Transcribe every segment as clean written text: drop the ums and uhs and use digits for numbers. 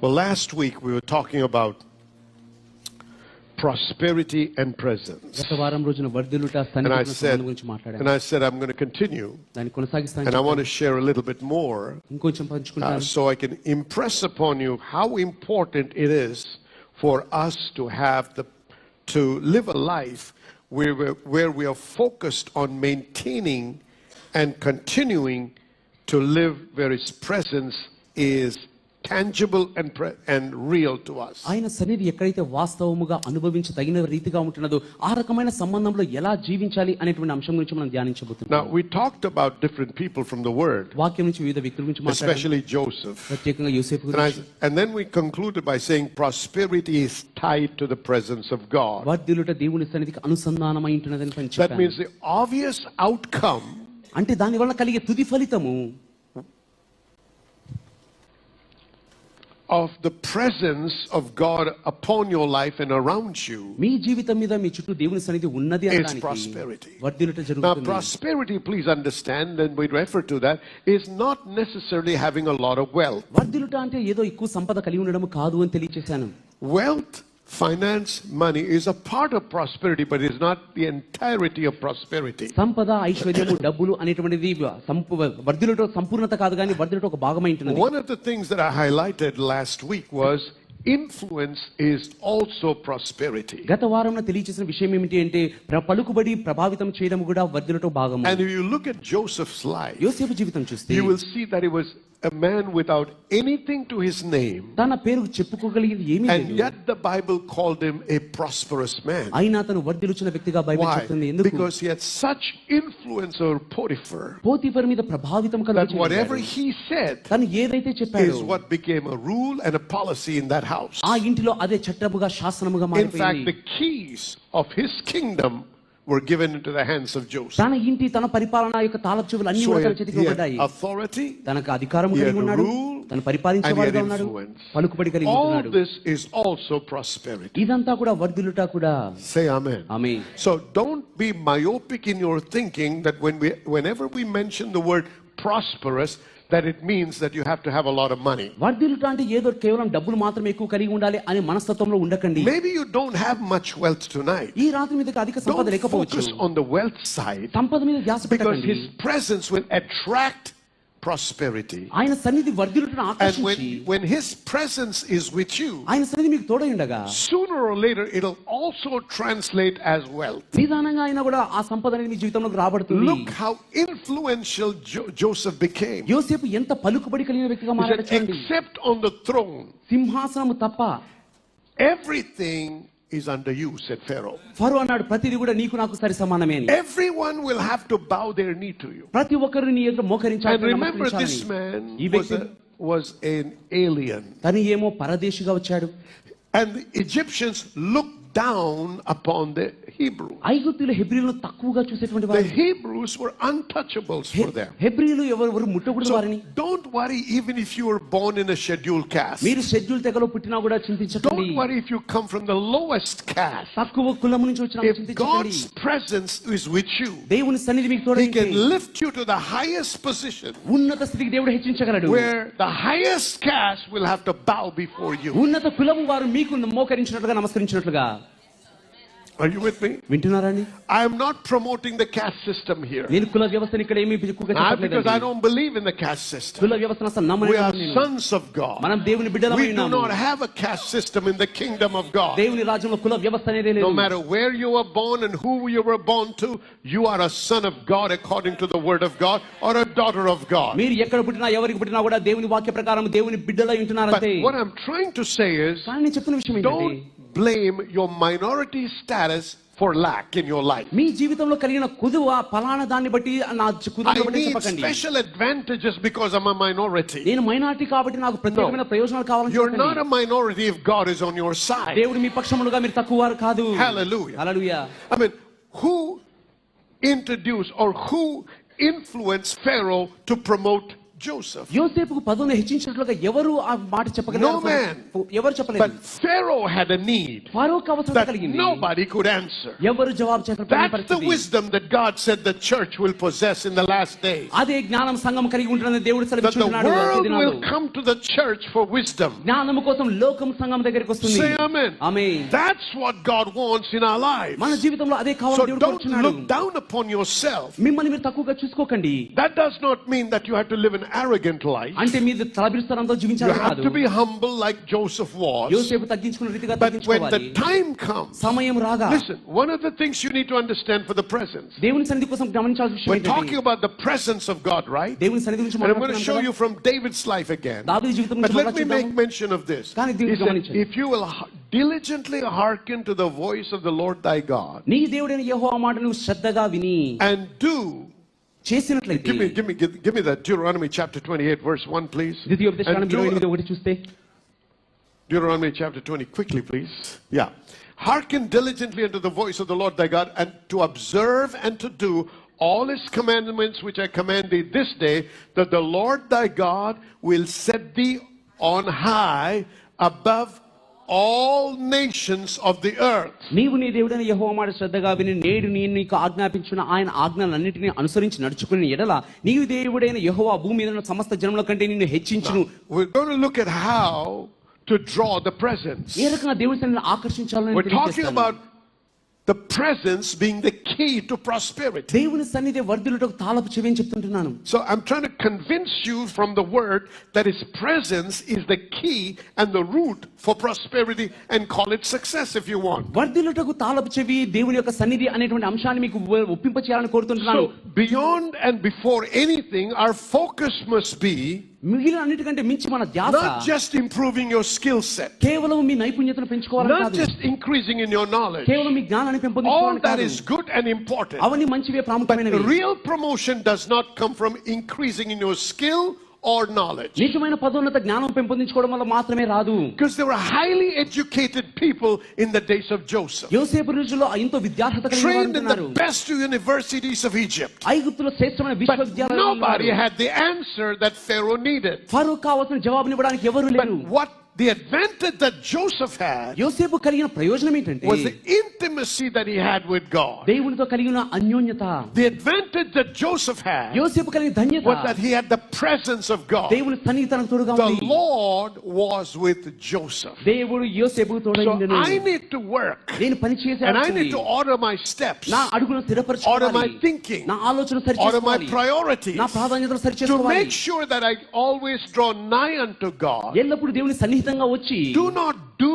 Well, last week we were talking about prosperity and presence. And I said I'm going to continue. And I want to share a little bit more so I can impress upon you how important it is for us to live a life where we are focused on maintaining and continuing to live where His presence is tangible and real to us. ఆయన సన్నిధి ఎక్కడైతే వాస్తవముగా అనుభవించదగిన రీతిగా ఉంటున్నదో ఆ రకమైన సంబంధంలో ఎలా జీవించాలి అనేటువంటి అంశం గురించి మనం ధ్యానించబోతున్నాం. Now we talked about different people from the word. వాక్యం నుంచి వివిధ వ్యక్తుల గురించి మాట్లాడాము. Especially Joseph. ప్రత్యేకంగా యోసేపు గురించి. And then we concluded by saying prosperity is tied to the presence of God. వర్ధిల్లుట దేవుని సన్నిధికి అనుసంధానమై ఉంటున్నదని చెప్పాను. That means the obvious outcome అంటే దాని వలన కలిగే తుది ఫలితము of the presence of God upon your life and around you. మీ జీవితం మీద మీ చుట్టూ దేవుని సన్నిధి ఉన్నది అనడానికి prosperity. వర్ధిల్లుట Now జరుగుతుంది. prosperity, please understand, and we refer to that, is not necessarily having a lot of wealth. వర్ధిల్లుట అంటే ఏదో ఎక్కువ సంపద కలిగి ఉండడం కాదు అని తెలియజేశాను. Wealth, finance, money is a part of prosperity, but it is not the entirety of prosperity. సంపద, ఐశ్వర్యము, డబ్బులు అనేటువంటిది వర్ధిల్లుట సంపూర్ణత కాదు కానీ వర్ధిల్లుట ఒక భాగమై ఉంటుంది. One of the things that I highlighted last week was influence is also prosperity. గత వారంలో తెలియజేసిన విషయం ఏమిటి అంటే పలుకుబడి ప్రభావితం చేయడం కూడా వర్ధిల్లుట భాగము. And if you look at Joseph's life, యోసేపు జీవితం చూస్తే you will see that he was a man without anything to his name, తన పేరు చెప్పుకోగలిగేది ఏమీ లేదు. and yet the Bible called him a prosperous man. అయినా అతను వర్ధిల్లుచున్న వ్యక్తిగా బైబిల్ చెప్తుంది. ఎందుకు? Because he had such influence over Potiphar. Potiphar మీద ప్రభావితం కలిగించాడు. That whatever he said తను ఏదైతే చెప్పాడో is what became a rule and a policy in that house. ఆ ఇంటిలో అదే చట్టముగా శాసనముగా మారిపోయింది. In fact, the keys of his kingdom were given into the hands of Joseph. తన ఇంటి తన పరిపాలన యొక్క తాళపు చెవులు అన్ని కూడా తన చేతికి ఇవ్వబడ్డాయి. Authority, తనకు అధికారం కలిగి ఉన్నాడు, తను పరిపాలించేవాడుగా ఉన్నాడు, పలుకుబడి కలిగి ఉన్నాడు. All this is also prosperity. ఇదంతా కూడా వర్ధిల్లుట కూడా. Say amen. Amen. So don't be myopic in your thinking that whenever we mention the word prosperous, that it means that you have to have a lot of money. వర్ధిల్లుట అంటే ఏదో కేవలం డబ్బులు మాత్రమే ఎక్కువ కలిగి ఉండాలి అనే మనస్తత్వంలో ఉండకండి. Maybe you don't have much wealth tonight. ఈ రాత్రి మీద అధిక సంపద లేకపోవచ్చు. Focus on the wealth side. సంపద మీద ధ్యాస పెట్టకండి. Because His presence will attract prosperity. ఆయన సన్నిధి వర్ధిల్లుటను ఆకర్షించి, and when His presence is with you, ఆయన సన్నిధి మీకు తోడై ఉండగా, sooner or later it'll also translate as wealth. నిదానంగా అయినా కూడా ఆ సంపద అనేది మీ జీవితంలోకి రాబడుతుంది. Look how influential Joseph became. యోసేపు ఎంత పలుకుబడి కలిగిన వ్యక్తిగా మారాడు చూడండి. Except on the throne, సింహాసనము తప్ప everything is under you, said Pharaoh. ఫరో అన్నాడు ప్రతిదీ కూడా నీకు నాకు సరి సమానమే అని. Everyone will have to bow their knee to you. ప్రతి ఒక్కరు నీ ఎదుట మోకరించాలి. And remember, this man was an alien. తను ఏమో పరదేశిగా వచ్చాడు. And the Egyptians looked down upon the Hebrews. ఐగుప్తీయులు హెబ్రీయులను తక్కువగా చూసేటువంటి వారు. The Hebrews were untouchables for them. హెబ్రీయులు ఎవరు ముట్టకూడదు వారిని. Don't worry even if you were born in a scheduled caste. మీరు schedule తెగలో పుట్టినా కూడా చింతించకండి. Don't worry if you come from the lowest caste. తక్కువ కులం నుంచి వచ్చినా చింతించకండి. If God's presence is with you, దేవుని సన్నిధి మీకు తోడై He can lift you to the highest position. ఉన్నత స్థితికి దేవుడు హెచ్చించగలడు. Where the highest caste will have to bow before you. ఉన్నత కులము వారు మీకు మోకరించినట్లుగా నమస్కరించినట్లుగా. Are you with me? వింటున్నారండి? I am not promoting the caste system here. నేను కుల వ్యవస్థని ఇక్కడ ఏమీ ఎక్కువగా చెప్పట్లేదండి. Because I don't believe in the caste system. కుల వ్యవస్థను అసలు నమ్మను. We are sons of God. మనం దేవుని బిడ్డలమై ఉన్నాము. We do not have a caste system in the kingdom of God. దేవుని రాజ్యంలో కుల వ్యవస్థ అనేది లేదు. No matter where you were born and who you were born to, you are a son of God according to the word of God or a daughter of God. మీరు ఎక్కడ పుట్టినా ఎవరికి పుట్టినా కూడా దేవుని వాక్య ప్రకారం దేవుని బిడ్డలై ఉంటున్నారు అంతే. But what I'm trying to say is, నేను చెప్తున్న విషయం ఏంటంటే, don't blame your minority status for lack in your life. మీ జీవితంలో కలిగిన కుదువ ఫలానా దాన్ని బట్టి నా కుదువను బట్టి చెప్పకండి. I need special advantages because I'm a minority. నేను మైనారిటీ కాబట్టి నాకు ప్రత్యేకమైన ప్రయోజనాలు కావాలని చెప్పండి. You're not a minority if God is on your side. దేవుడు మీ పక్షముగా మీరు తక్కువ వారు కాదు. Hallelujah. Hallelujah. I mean, who introduced or who influenced Pharaoh to promote Joseph. యోసేపుకు పదవిని హెచ్చించినట్లుగా ఎవరు ఆ మాట No చెప్పగలరు? man. ఎవరు చెప్పలేరు. But Pharaoh had a need ఫరోకు అవసరం that కలిగింది. nobody could answer. ఎవరు జవాబు That's the చెప్పలేని wisdom that God said the church will possess in the last days. అదే జ్ఞానం సంఘం కలిగి ఉంటుందని దేవుడు That the సెలవిస్తున్నాడు. world will come to the church for wisdom. జ్ఞానము కోసం లోకం సంఘం దగ్గరికి వస్తుంది. Say amen. Amen. That's what God wants in our lives. మన జీవితంలో అదే So కావాలని దేవుడు don't కోరుచున్నాడు. look down upon yourself. మిమ్మల్ని మీరు తక్కువగా చూసుకోకండి. That does not mean that you have to live an arrogant life. అంటే మీరు తలబిరుస్తారంతో You జీవించాలి have కాదు. to be humble like Joseph was. యోసేపు తగ్గించుకున్న రీతిగా But when the తగ్గించుకోవాలి. time comes, సమయం రాగా listen, one of the things you need to understand for the presence. దేవుని సన్నిధి కోసం గమనించాల్సిన విషయం We're talking ఏంటంటే about the presence of God, right? దేవుని సన్నిధి గురించి And I'm going to show మాట్లాడుతున్నాం you from David's life again. దావీదు జీవితం But గురించి let me make మాట్లాడుతున్నాం. mention of this. కానీ దీన్ని He said, గమనించండి. if you will diligently hearken to the voice of the Lord thy God నీ దేవుడైన యెహోవా మాట నువ్వు శ్రద్ధగా విని and do, చేసినట్లయితే give me that Deuteronomy chapter 28 verse 1 please. ద్వితీయోపదేశకాండం And do- 28:1 చూస్తే Deuteronomy chapter 20 quickly please. Yeah. Hearken diligently unto the voice of the Lord thy God, and to observe and to do all his commandments which I command thee this day, that the Lord thy God will set thee on high above all nations of the earth. నీవు నీ దేవుడైన యెహోవా మాట శ్రద్ధగా విని నేడు నేను నీకు ఆజ్ఞాపించిన ఆయన ఆజ్ఞలన్నిటిని అనుసరించి నడుచుకుని ఎడల నీవు దేవుడైన యెహోవా భూమి మీద ఉన్న సమస్త జనముల కంటే నిన్ను హెచ్చించును. We're going to look at how to draw the presence. ఏ రకంగా దేవుడి సన్నిధిని ఆకర్షించాలని We're talking about the presence being the key to prosperity. దేవుని సన్నిధి వర్ధిల్లుటకు తాళపు చెవి అని చెప్తుంటున్నాను. So I'm trying to convince you from the word that his presence is the key and the root for prosperity, and call it success if you want. వర్ధిల్లుటకు తాళపు చెవి దేవుని యొక్క సన్నిధి అనేటువంటి అంశాన్ని మీకు ఒప్పింప చేయాలని కోరుతుంటున్నాను. So beyond and before anything, our focus must be మిగిలిన అన్నిటికంటే మించి మన ధ్యాస not just improving your skill set, కేవలం మీ నైపుణ్యతను పెంచుకోవాలని not కాదు, just increasing in your knowledge. కేవలం మీ జ్ఞానాన్ని All పెంపొందించుకోవాలని that కాదు. is good and important. అవన్నీ మంచివే But ప్రాముఖ్యమైనవి. real promotion does not come from increasing in your skill or knowledge. నిజమైన పదోన్నత జ్ఞానం పెంపొందించుకోవడం వల్ల మాత్రమే రాదు. Because there were highly educated people in the days of Joseph, యోసేపు రోజుల్లో ఎంతో విద్యార్హత కలిగిన వారు trained in ఉన్నారు. the best universities of Egypt. ఐగుప్తులో శ్రేష్టమైన But విశ్వవిద్యాలయాలు nobody ఉన్నారు. had the answer that Pharaoh needed. ఫరో కావాల్సిన జవాబుని ఇవ్వడానికి ఎవరు But లేరు. what the advantage that Joseph had యోసేపు కలిగిన ప్రయోజనం ఏంటంటే was the intimacy that he had with God. దేవునితో కలిగిన అన్యోన్యత. The advantage that Joseph had యోసేపు కలిగిన ధన్యత was that he had the presence of God. దేవుని సన్నిధి తనకు తోడుగా The ఉంది. Lord was with Joseph. దేవుడు యోసేపుకు So తోడైండెను. I need to work, నేను పని and I need to order my steps, నా అడుగును order స్థిరపరచుకోవాలి. my thinking, నా ఆలోచన order my సరిచేసుకోవాలి. priorities, నా ప్రాధాన్యతలు to సరిచేసుకోవాలి. make sure that I always draw nigh unto God. ఎల్లప్పుడూ దేవుని సన్నిహితంగా వచ్చి Do not do,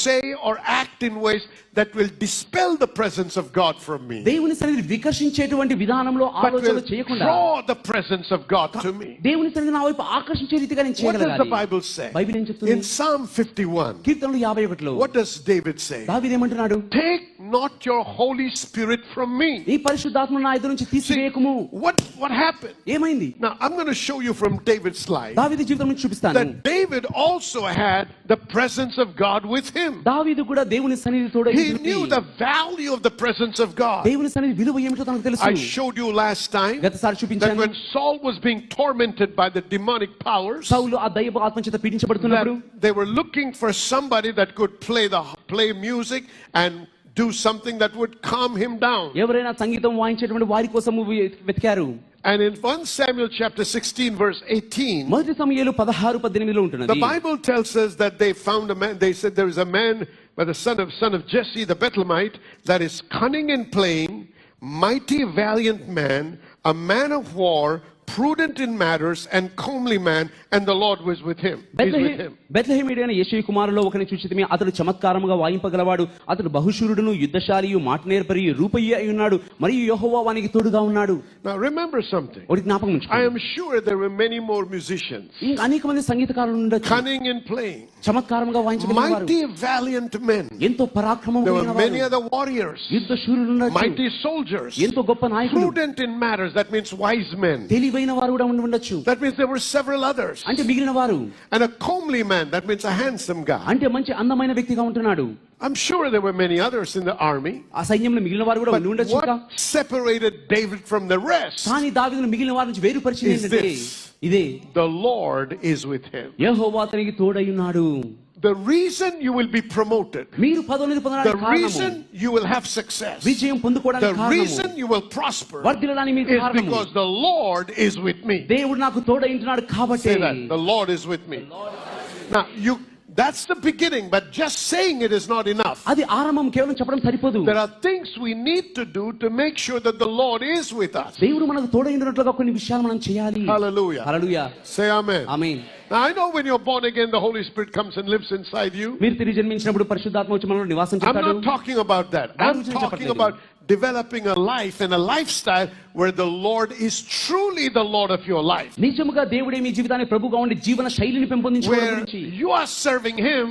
say, or act in ways that will dispel the presence of God from me, దేవుని సన్నిధిని వికర్షించేటువంటి విధానంలో but ఆలోచనలు will చేయకుండా draw the presence of God to me. దేవుని సన్నిధిని నా వైపు ఆకర్షించే రీతిగా నేను What does the చేయగలగాలి. Bible say? బైబిల్ ఏం చెప్తుంది? In Psalm 51, కీర్తనలు 51లో what does David say? దావీదు ఏమంటున్నాడు? Take not your Holy Spirit from me. నీ పరిశుద్ధాత్మను నా ఎదురు నుంచి See, తీసివేయకుము. what happened? ఏమైంది? Now, I'm going to show you from David's life దావీదు జీవితం నుంచి చూపిస్తాను. that David also had the presence of God with him. దావీదు కూడా దేవుని సన్నిధి తోడై He knew the value of the presence of God. దేవుని సన్నిధి విలువ ఏమిటో తనకు తెలుసు. I showed you last time గతసారి that చూపించాను. when Saul was being tormented by the demonic powers, సౌలు ఆ దైవ ఆత్మ చేత పీడించబడుతున్నప్పుడు that they were looking for somebody that could play music and do something that would calm him down. ఎవరైనా సంగీతం వాయించేటువంటి వారి కోసం వెతికారు. And in 1 Samuel chapter 16 verse 18, మొదటి సమూయేలు 16:18లో the ఉంటున్నది. Bible tells us that they found a man. They said there is a man by the son of Jesse the Bethlehemite that is cunning in playing, mighty valiant man, a man of war, prudent in matters, and comely man, and the Lord was with him. He's with him. బెత్లెహేమీయుడైన యెషయి కుమారులో ఒకని చూచితిమి. అతడు చమత్కారముగా వాయింపగలవాడు. అతడు బహుశూరుడును యుద్ధశాలియు మాట నేర్పరి రూపయ్య అయి ఉన్నాడు. మరియు యెహోవా వానికి తోడుగా ఉన్నాడు. Now remember something. ఒకటి జ్ఞాపకం ఉంచుకోండి. I am sure there were many more musicians. ఇంకా అనేక మంది సంగీతకారులు ఉండొచ్చు. Cunning in playing. చమత్కారముగా వాయించగలిగేవారు. Mighty valiant men. ఎంతో పరాక్రమం There కలిగిన were many వారు. other warriors. యుద్ధ శూరులు ఉండొచ్చు. Mighty soldiers. ఎంతో గొప్ప నాయకులు. Prudent in matters. That means wise men. తెలివైన వారు కూడా ఉండొచ్చు. That means there were several others. అంటే మిగిలిన వారు. And a comely man. That means a handsome guy. అంటే మంచి అందమైన వ్యక్తిగా ఉంటున్నాడు. I'm sure there were many others in the army. ఆ సైన్యంలో మిగిలిన వారు కూడా But ఉండి ఉండొచ్చు ఇంకా. what separated David from the rest కానీ దావీదును మిగిలిన వారి నుంచి వేరుపరిచింది is ఏంటంటే this. ఇదే, The Lord is with him. యెహోవా అతనికి తోడై ఉన్నాడు. The reason you will be promoted, మీరు పదోన్నతి the పొందడానికి కారణము, reason you will have success, విజయం పొందుకోవడానికి the కారణము, reason you will prosper వర్ధిల్లడానికి మీకు is కారణము, because the Lord is with me. దేవుడు నాకు తోడై ఉంటున్నాడు కాబట్టి. Say that. The Lord is with me. Now, that's the beginning, but just saying it is not enough. అది ఆరంభం, కేవలం చెప్పడం సరిపోదు. There are things we need to do to make sure that the Lord is with us. దేవుడు మనకు తోడై ఉంటున్నట్లుగా కొన్ని విషయాలు మనం చేయాలి. Hallelujah. Hallelujah. Say amen. Amen. Now I know when you're born again, the Holy Spirit comes and lives inside you. మీరు తిరిగి జన్మించినప్పుడు పరిశుద్ధాత్మ వచ్చి మనలో నివాసం I'm చేస్తాడు. not talking about that. I'm talking about developing a life and a lifestyle where the Lord is truly the Lord of your life. నిజముగా దేవుడే మీ జీవితాన్ని ప్రభువుగా ఉండి జీవన శైలిని పెంపొందించుకోవడం Where గురించి. you are serving Him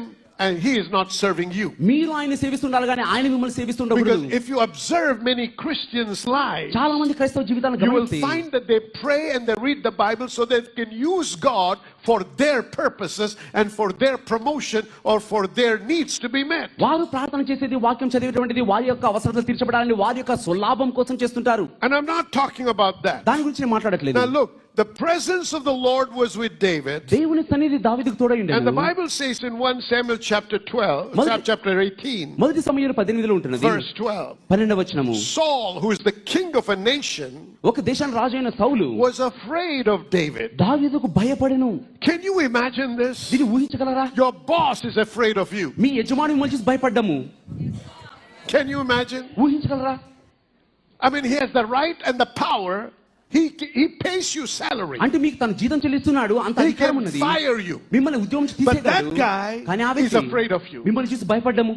and He is not serving you. మీరు ఆయన సేవిస్తుండాలి కానీ ఆయన మిమ్మల్ని సేవిస్తుండకూడదు. Because if you observe many Christians' lives, చాలా మంది క్రైస్తవ జీవితాలను you will గమనిస్తే find that they pray and they read the Bible so they can use God for their purposes and for their promotion or for their needs to be met. వారు ప్రార్థన చేసేది, వాక్యం చదివేటువంటిది వారి యొక్క అవసరతలు తీర్చబడాలని వారి యొక్క స్వలాభం కోసం చేస్తుంటారు. And I'm not talking about that. దాని గురించి నేను మాట్లాడట్లేదు. Now look, the presence of the Lord was with David. దేవుని సన్నిధి దావీదుకు తోడై ఉండెను. And the Bible says in 1 Samuel chapter 18, మొదటి సమూయేలు 18లో ఉంటున్నది. verse 12. 12వ వచనము. Saul, who is the king of a nation, ఒక దేశానికి రాజు అయిన సౌలు was afraid of David. దావీదుకు భయపడెను. Can you imagine this? దీన్ని ఊహించగలరా? Your boss is afraid of you. మీ యజమాని మిమ్మల్ని చూసి భయపడ్డము. Can you imagine? ఊహించగలరా? I mean, he has the right and the power. He pays you salary. అంటే మీకు తన జీతం చెల్లిస్తున్నాడు, అంత He అధికారం can ఉన్నది. fire you. మిమ్మల్ని ఉద్యోగం నుంచి But that తీసేయగలడు. guy కానీ ఆ is వ్యక్తి afraid of you. మిమ్మల్ని చూసి భయపడ్డము.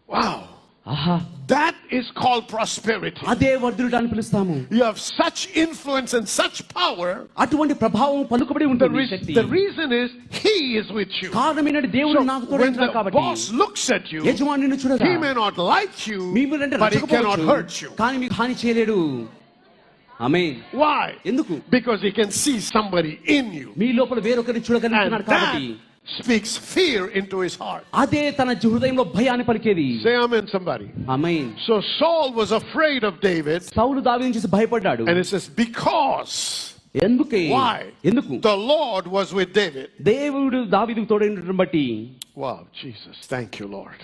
Wow. ఆహా, That is called prosperity. అదే వర్ధులుట అని పిలుస్తాము. You have such influence and such power. అటువంటి ప్రభావం పలుకుబడి ఉంటుంది. శక్తి. The reason is He is with you. కారణం ఏంటంటే దేవుడు నాకు So తోడై when ఉన్నాడు the కాబట్టి. boss looks at you, యజమాని నిన్ను చూడగా he may not like you, మీరంటే but he cannot hurt you. కానీ మీకు హాని చేయలేడు. ఆమేన్. Why? ఎందుకు? Because he can see somebody in you. మీ లోపల వేరొకరిని And చూడగలుగుతున్నాడు కాబట్టి. that speaks fear into his heart. అదే తన హృదయంలో భయాన్ని పలికేది. Say amen, somebody. Amen. So Saul was afraid of David. సౌలు దావీదుని చూసి భయపడ్డాడు. And it says because. ఎందుకే? Why? ఎందుకు? The Lord was with David. దేవుడు దావీదుకు తోడై ఉండడం బట్టి. Wow, Jesus. Thank you, Lord.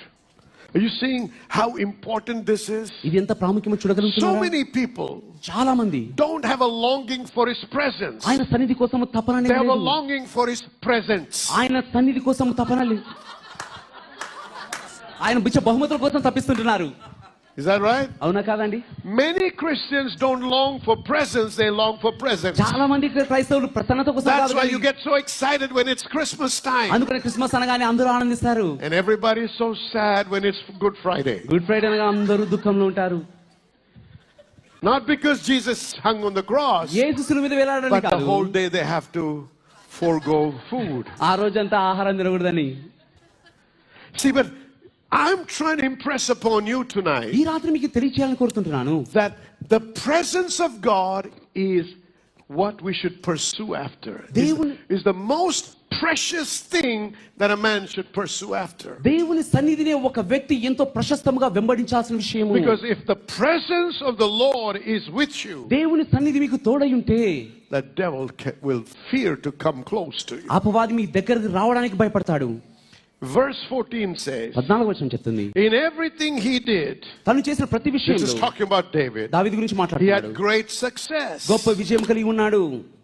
Are you seeing how important this is? ఇది ఎంత ప్రాముఖ్యమో So చూడగలుగుతున్నారా? many people చాలా మంది don't have a longing for His presence. ఆయన సన్నిధి కోసం తపన They have a లేదు. longing for His presence. ఆయన సన్నిధి కోసం తపన లేదు. ఆయన బిచ్చ బహుమతుల కోసం తప్పిస్తుంటున్నారు. Is that right? అవునా కాదండి? Many Christians don't long for presence, they long for presents. చాలా మంది క్రైస్తవులు ప్రసన్నత కోసం That's కాదు why కానీ you get so excited when it's Christmas time. అందుకని క్రిస్మస్ అనగానే అందరూ ఆనందిస్తారు. And everybody is so sad when it's Good Friday. Good Friday అనగా అందరూ దుఃఖంలో ఉంటారు. Not because Jesus hung on the cross, యేసు శిలువ మీద వేలాడని but the కాదు. whole day they have to forego food. ఆ రోజంతా ఆహారం తినకూడదని. See, but I'm trying to impress upon you tonight ఈ రాత్రి మీకు తెలియచేయాలని కోరుతుంటున్నాను that the presence of God is what we should pursue after. Is the most precious thing that a man should pursue after. దేవుని సన్నిధిని ఒక వ్యక్తి ఎంతో ప్రశస్తముగా వెంబడించాల్సిన విషయము. Because if the presence of the Lord is with you, దేవుని సన్నిధి మీకు తోడై ఉంటే the devil will fear to come close to you. అపవాది మీ దగ్గరకు రావడానికి భయపడతాడు. Verse 14 says, 14వ వచనం చెప్తుంది, in everything he did, తను చేసిన ప్రతి this విషయంలో is talking about David, దావీదు గురించి he మాట్లాడుతున్నాడు. had great success. గొప్ప విజయం కలిగి ఉన్నాడు.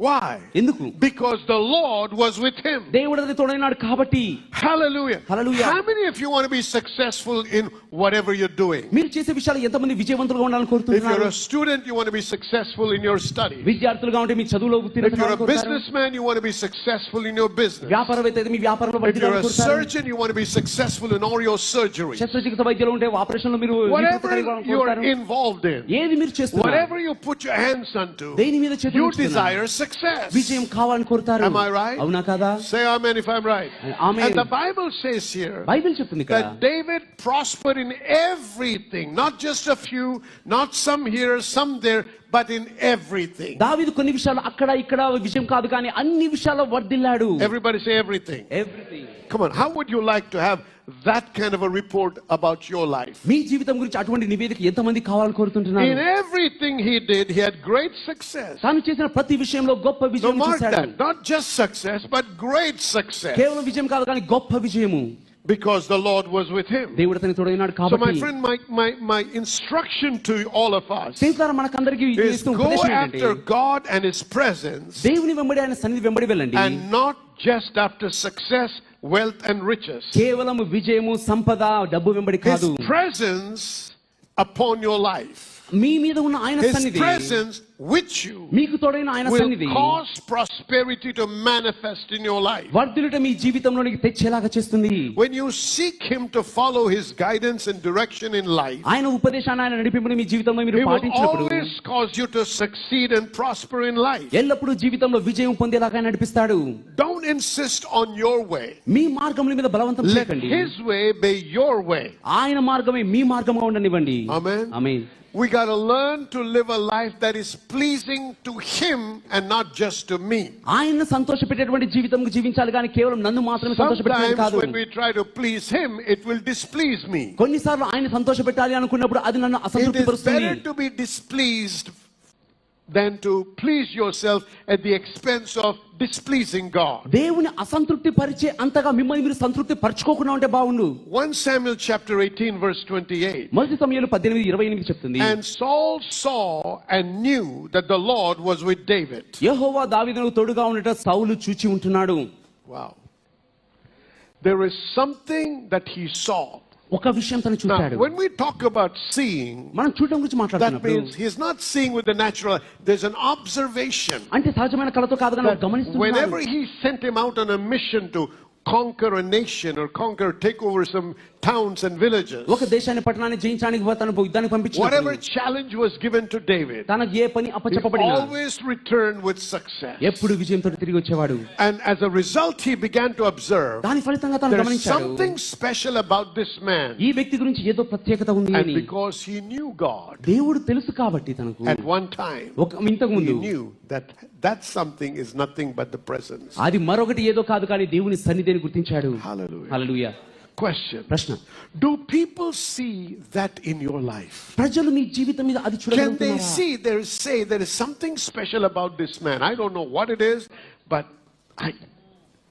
Why? ఎందుకు? Because the Lord was with him. దేవుడు అతనికి తోడైనాడు కాబట్టి. Hallelujah. Hallelujah. How many of you want to be successful in whatever you're doing? మీరు చేసే విషయాలు ఎంతమంది విజయవంతులుగా ఉండాలని If you're కోరుతున్నారు? a student, you want to be successful in your studies. విద్యార్థులుగా ఉంటే మీ చదువులో If you're a ఉత్తీర్ణత కోరుతారు. businessman, you want to be successful in your business. వ్యాపారవేత్త అయితే మీ వ్యాపారంలో If you're వర్ధిల్లాలని a కోరుతారు. surgeon, you want to be successful in all your surgeries. శస్త్రచికిత్స వైద్యులు ఉంటే ఆపరేషన్లో మీరు Whatever నిపుణులుగా you're కోరుతారు. involved in, ఏది మీరు చేస్తున్నారు? whatever you put your hands unto, దేని మీద చేతులు you ఉంచుతున్నారు? desire success. విజయం కావాలని కోరుతారు. Am I right? అవునా కాదా? Say amen if I'm right. Amen. And the Bible says here Bible చెప్తుంది కదా, that David prospered in everything, not just a few, not some here, some there, but in everything. దావీదు కొన్ని విషయాలు అక్కడ ఇక్కడ విజయం కాదు కానీ అన్ని విషయాల్లో వర్ధిల్లాడు. Everybody say everything. Everything. Come on, how would you like to have that kind of a report about your life? మీ జీవితం గురించి అటువంటి నివేదిక ఎంతమంది కావాలని కోరుతుంటున్నారు? In everything he did, he had great success. తాను చేసిన ప్రతి విషయంలో గొప్ప విజయం చూశాడు. Not just success, but great success. కేవలం విజయం కాదు కానీ గొప్ప విజయము. Because the Lord was with him. దేవుడు అతని తోడైనాడు కాబట్టి. So my friend, my instruction to all of us స్నేహితులారా మనకందరికీ is go after God and his presence. దేవుని వెంబడి ఆయన సన్నిధి వెంబడి వెళ్ళండి. And not just after success, wealth and riches. కేవలం విజయము సంపద డబ్బు వెంబడి కాదు. His presence upon your life. మీ మీద ఉన్న ఆయన సన్నిధి, his presence with you, మీకు తోడైన ఆయన సన్నిధి will cause prosperity to manifest in your life. వర్ధిల్లుట మీ జీవితంలోనికి తెచ్చేలాగా చేస్తుంది. When you seek him to follow his guidance and direction in life, ఆయన ఉపదేశాన్ని ఆయన నడిపింపుని మీ జీవితంలో మీరు పాటించినప్పుడు he will always cause you to succeed and prosper in life. ఎల్లప్పుడూ జీవితంలో విజయం పొందేలాగా నడిపిస్తాడు. Don't insist on your way. మీ మార్గముల మీద బలవంతం చేయకండి. Let his way be your way. ఆయన మార్గమే మీ మార్గంగా ఉండనివ్వండి. Amen. Amen. We got to learn to live a life that is pleasing to him and not just to me. ఆయన సంతోషపెట్టేటువంటి జీవితం జీవించాలి కానీ కేవలం నన్ను మాత్రమే సంతోషపెట్టేది కాదు. Sometimes when we try to please him, it will displease me. కొన్నిసార్లు ఆయన సంతోషపెట్టాలి అనుకున్నప్పుడు అది నన్ను అసంతృప్తిపరుస్తుంది. It is better to be displeased than to please yourself at the expense of displeasing God. దేవుని అసంతృప్తి పరిచే అంతగా మిమ్మల్ని మీరు సంతృప్తి పరచుకోకుండా ఉంటే బాగుండు. 1 Samuel chapter 18 verse 28. మొదటి సమూయేలు 18:28 చెప్తుంది. And Saul saw and knew that the Lord was with David. యెహోవా దావీదునకు తోడుగా ఉండట సౌలు చూచి ఉంటున్నాడు. Wow. There is something that he saw. ఒక విషయం తను చూశాడు. When we talk about seeing, మనం చూడడం గురించి that మాట్లాడుతున్నప్పుడు means he's not seeing with the natural. There's an observation. అంటే సహజమైన కళతో కాదు కానీ గమనిస్తున్నాడు. Whenever he sent him out on a mission to conquer a nation or take over some towns and villages, ఒక దేశాన్ని పట్టణాన్ని జయించడానికి తన యుద్ధానికి పంపించాడు. whatever challenge was given to David, తనకు ఏ పని అప్పచెప్పబడినా he always returned with success. ఎప్పుడు విజయంతో తిరిగి వచ్చేవాడు. And as a result he began to observe, దాని ఫలితంగా తను there's గమనించాడు something special about this man. ఈ వ్యక్తి గురించి ఏదో ప్రత్యేకత ఉంది And అని. because he knew God, దేవుడు తెలుసు కాబట్టి తనకు at one time ఇంతకు ముందు he knew that something is nothing but the presence. అది మరొకటి ఏదో కాదు కానీ దేవుని సన్నిధిని గుర్తించాడు. Hallelujah. హల్లెలూయా. Question. ప్రశ్న. Do people see that in your life? ప్రజలు మీ జీవితం మీద అది Can చూడగలుగుతారా? they see, there is something special about this man? I don't know what it is, but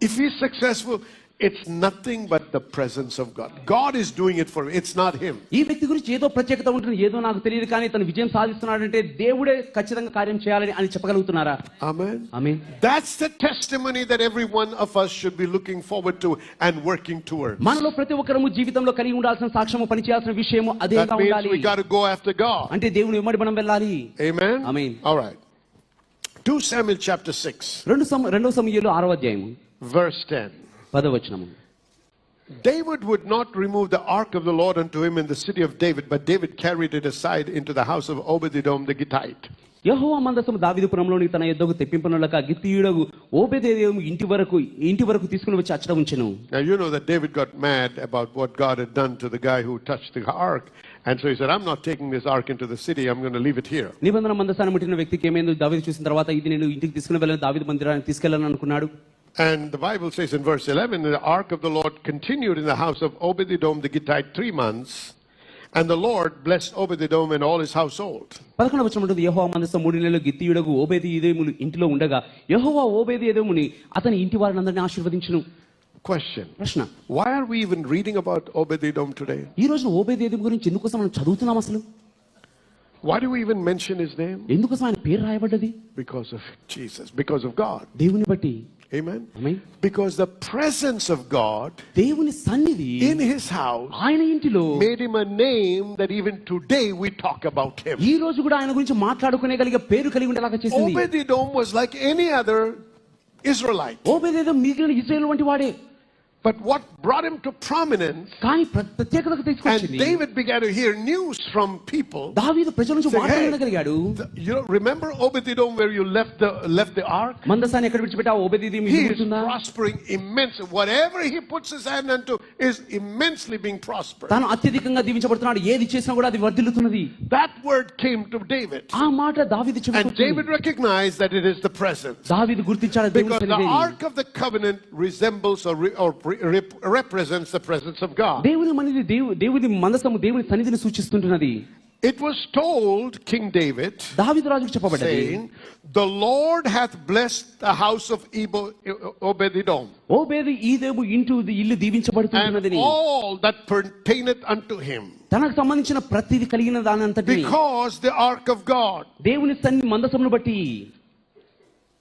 if he's successful, it's nothing but the presence of God. God is doing it for him. It's not him. ఈ వ్యక్తి గురించి ఏదో ప్రత్యేకత ఉంటుంది ఏదో నాకు తెలియదు కానీ తను విజయం సాధిస్తున్నాడంటే దేవుడే ఖచ్చితంగా కార్యం చేయాలని అని చెప్పగలుగుతున్నారా? Amen. Amen. That's the testimony that every one of us should be looking forward to and working towards. మనలో ప్రతి ఒక్కరము జీవితంలో కలిగి ఉండాల్సిన సాక్ష్యము పని చేయాల్సిన విషయము అదేగా That means ఉండాలి. we got to go after God. అంటే దేవుని వెంబడి మనం వెళ్ళాలి. Amen. Amen. All right. 2 Samuel chapter 6. రెండో సమూయేలు 6వ అధ్యాయము verse 10. 10వ వచనము. David would not remove the ark of the Lord unto him in the city of David, but David carried it aside into the house of Obed-edom the Gittite. యెహోవా మందసము దావీదుపురంలోని తన యొద్దకు తెప్పింపనులక గిత్తీయుడగు ఓబేదెదోము ఇంటి వరకు తీసుకుని వచ్చి అచ్చట ఉంచెను. Now you know that David got mad about what God had done to the guy who touched the ark, and so he said, I'm not taking this ark into the city, I'm going to leave it here. నిబంధన మందసాన్ని ముట్టిన వ్యక్తికి ఏమైందో దావీదు చూసిన తర్వాత ఇది నేను ఇంటికి తీసుకుని వెళ్ళను దావీదు మందిరానికి తీసుకెళ్ళాలని అనుకున్నాడు. And the Bible says in verse 11, the ark of the Lord continued in the house of Obed-edom the Gittite 3 months, and the Lord blessed Obed-edom and all his household. 11వ వచనం ఉంటుంది యెహోవా మందసం 3 నెలలు గిత్తీయుడగు ఓబేదెదోము ఇంటిలో ఉండగా యెహోవా ఓబేదెదోముని అతని ఇంటి వారినందరిని ఆశీర్వదించును. Question. ప్రశ్న. Why are we even reading about Obed-edom today? ఈ రోజు ఓబేదెదోము గురించి ఎందుకోసం మనం చదువుతున్నాం అసలు? Why do we even mention his name? ఎందుకోసం ఆయన పేరు రాయబడ్డది? Because of Jesus, because of God. దేవుని బట్టి. Amen. Amen. Because the presence of God దేవుని సన్నిధి in his house ఆయన ఇంటిలో made him a name that even today we talk about him. ఈ రోజు కూడా ఆయన గురించి మాట్లాడుకునేగలిగే పేరు కలిగి ఉండేలాగా చేసింది. Obed-edom was like any other Israelite. ఓబేదెదోము మిగిలిన ఇశ్రాయేలు వంటి వాడే. But what brought him to prominence, కానీ ప్రత్యేకతకు and తీసుకొచ్చింది David began to hear news from people. దావీదు ప్రజల నుంచి Say, వార్తలు hey, వినగలిగాడు. You know, remember Obed-Edom where you left the ark? మందసాన్ని ఎక్కడ విడిచిపెట్టావు? ఓబేదెదోము He is గుర్తుందా? prospering immensely. Whatever he puts his hand into is immensely being prospered. తాను అత్యధికంగా దీవించబడుతున్నాడు. ఏది చేసినా కూడా అది వర్ధిల్లుతున్నది. That word came to David. ఆ మాట దావీదు చెవికి And David recognized that it is the presence. దావీదు గుర్తించాడు దేవుని Because the సన్నిధిని. ark of the covenant resembles or represents the presence of God. దేవుని మనిది దేవుని మందసము దేవుని సన్నిధిని సూచిస్తుంటున్నది. It was told King David, దావీదు రాజుకు చెప్పబడ్డది, saying, the Lord hath blessed the house of Obed-Edom, ఓబేదెదోము ఇల్లు and దీవించబడుతున్నదని, all that pertaineth unto him, తనకు సంబంధించిన ప్రతిది కలిగిన దానంతటిని, because the ark of God. దేవుని మందసమును బట్టి.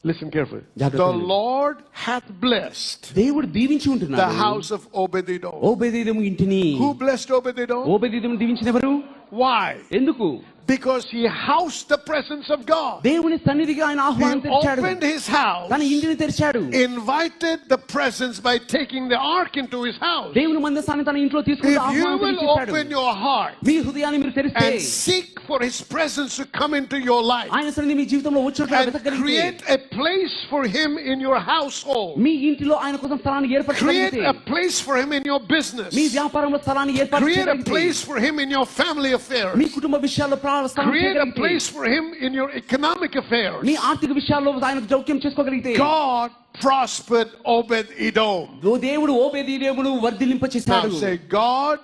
Listen carefully. జాగ్రత్తగా The వినండి. Lord hath blessed దేవుడు దీవించి the ఉంటున్నాడు house of Obed-Edom. ఓబేదెదోము ఇంటిని. Who blessed Obed-Edom? ఓబేదెదోము దీవించినెవరు? Why? ఎందుకు? Because he housed the presence of God. దేవుని సన్నిధిగా ఆయన ఆహ్వానం He తెరిచాడు. opened his house, తన ఇంటిని తెరిచాడు. invited the presence by taking the ark into his house. దేవుని మందసాన్ని తన ఇంట్లో తీసుకుని If you ఆహ్వానం will తెరిచాడు. open your heart మీ హృదయాన్ని మీరు తెరిస్తే and seek for his presence to come into your life ఆయన సన్నిధి మీ జీవితంలో వచ్చినట్లుగా and వెతకగలిగితే, create a place for him in your household, మీ ఇంటిలో ఆయన కోసం స్థలాన్ని create ఏర్పరచగలిగితే, a place for him in your business, మీ వ్యాపారంలో స్థలాన్ని create a ఏర్పరచగలిగితే, place for him in your family affairs, మీ కుటుంబ విషయాల్లో స్థలం create a చేయగలిగితే, place for him in your economic affairs. మీ ఆర్థిక విషయాల్లో ఆయన జోక్యం చేసుకోగలిగితే, God prospered Obed-Edom. దేవుడు ఓబేదెదోమును వర్ధిల్లింప Now చేశాడు. say, God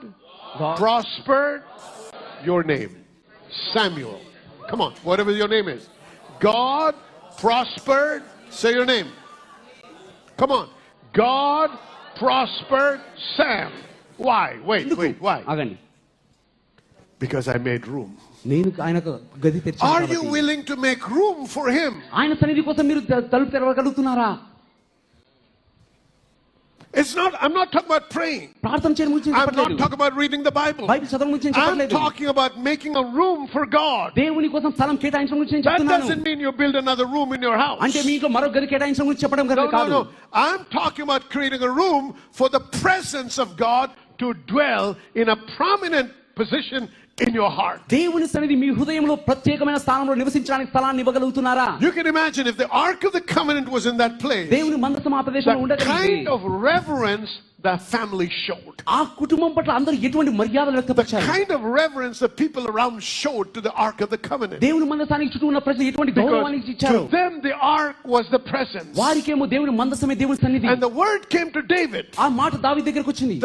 prospered your name, Samuel. Come on, whatever your name is. God prospered, say your name. Come on. God prospered Sam. Why? Wait, why? ఆగండి. Because I made room. నేను ఆయనకు గది తెరిచాను Are you కాబట్టి. willing to make room for him? ఆయన సన్నిధి కోసం మీరు తలుపు తెరవగలుగుతున్నారా? I'm not talking about praying. ప్రార్థన చేయడం గురించి I'm not చెప్పట్లేదు. talking about reading the Bible. Bible చదవడం గురించి నేను I'm చెప్పట్లేదు. talking about making a room for God. దేవుని కోసం స్థలం కేటాయించడం గురించి నేను That చెప్తున్నాను. doesn't mean you build another room in your house. అంటే మీ ఇంట్లో మరో గది కేటాయించడం గురించి చెప్పడం No, కాదు. no. I'm talking about creating a room for the presence of God to dwell in a prominent position in your heart. దేవుని సన్నిధి మీ హృదయంలో ప్రత్యేకమైన స్థానంలో నివసించడానికి స్థలాన్ని ఇవ్వగలుగుతున్నారా? You can imagine if the Ark of the Covenant was in that place, దేవుని మందసం ఆ ప్రదేశంలో the ఉండగలిగితే, kind of reverence the family showed, ఆ కుటుంబం పట్ల అందరూ ఎటువంటి మర్యాదలు the వ్యక్తపరిచారు? kind of reverence the people around showed to the Ark of the Covenant. దేవుని మందసానికి చుట్టూ ఉన్న ప్రజలు ఎటువంటి Because గౌరవాన్ని ఇచ్చారు? to them the Ark was the presence. వారికేమో దేవుని మందసమే దేవుని సన్నిధి. And the word came to David ఆ మాట దావీదు దగ్గరికి వచ్చింది.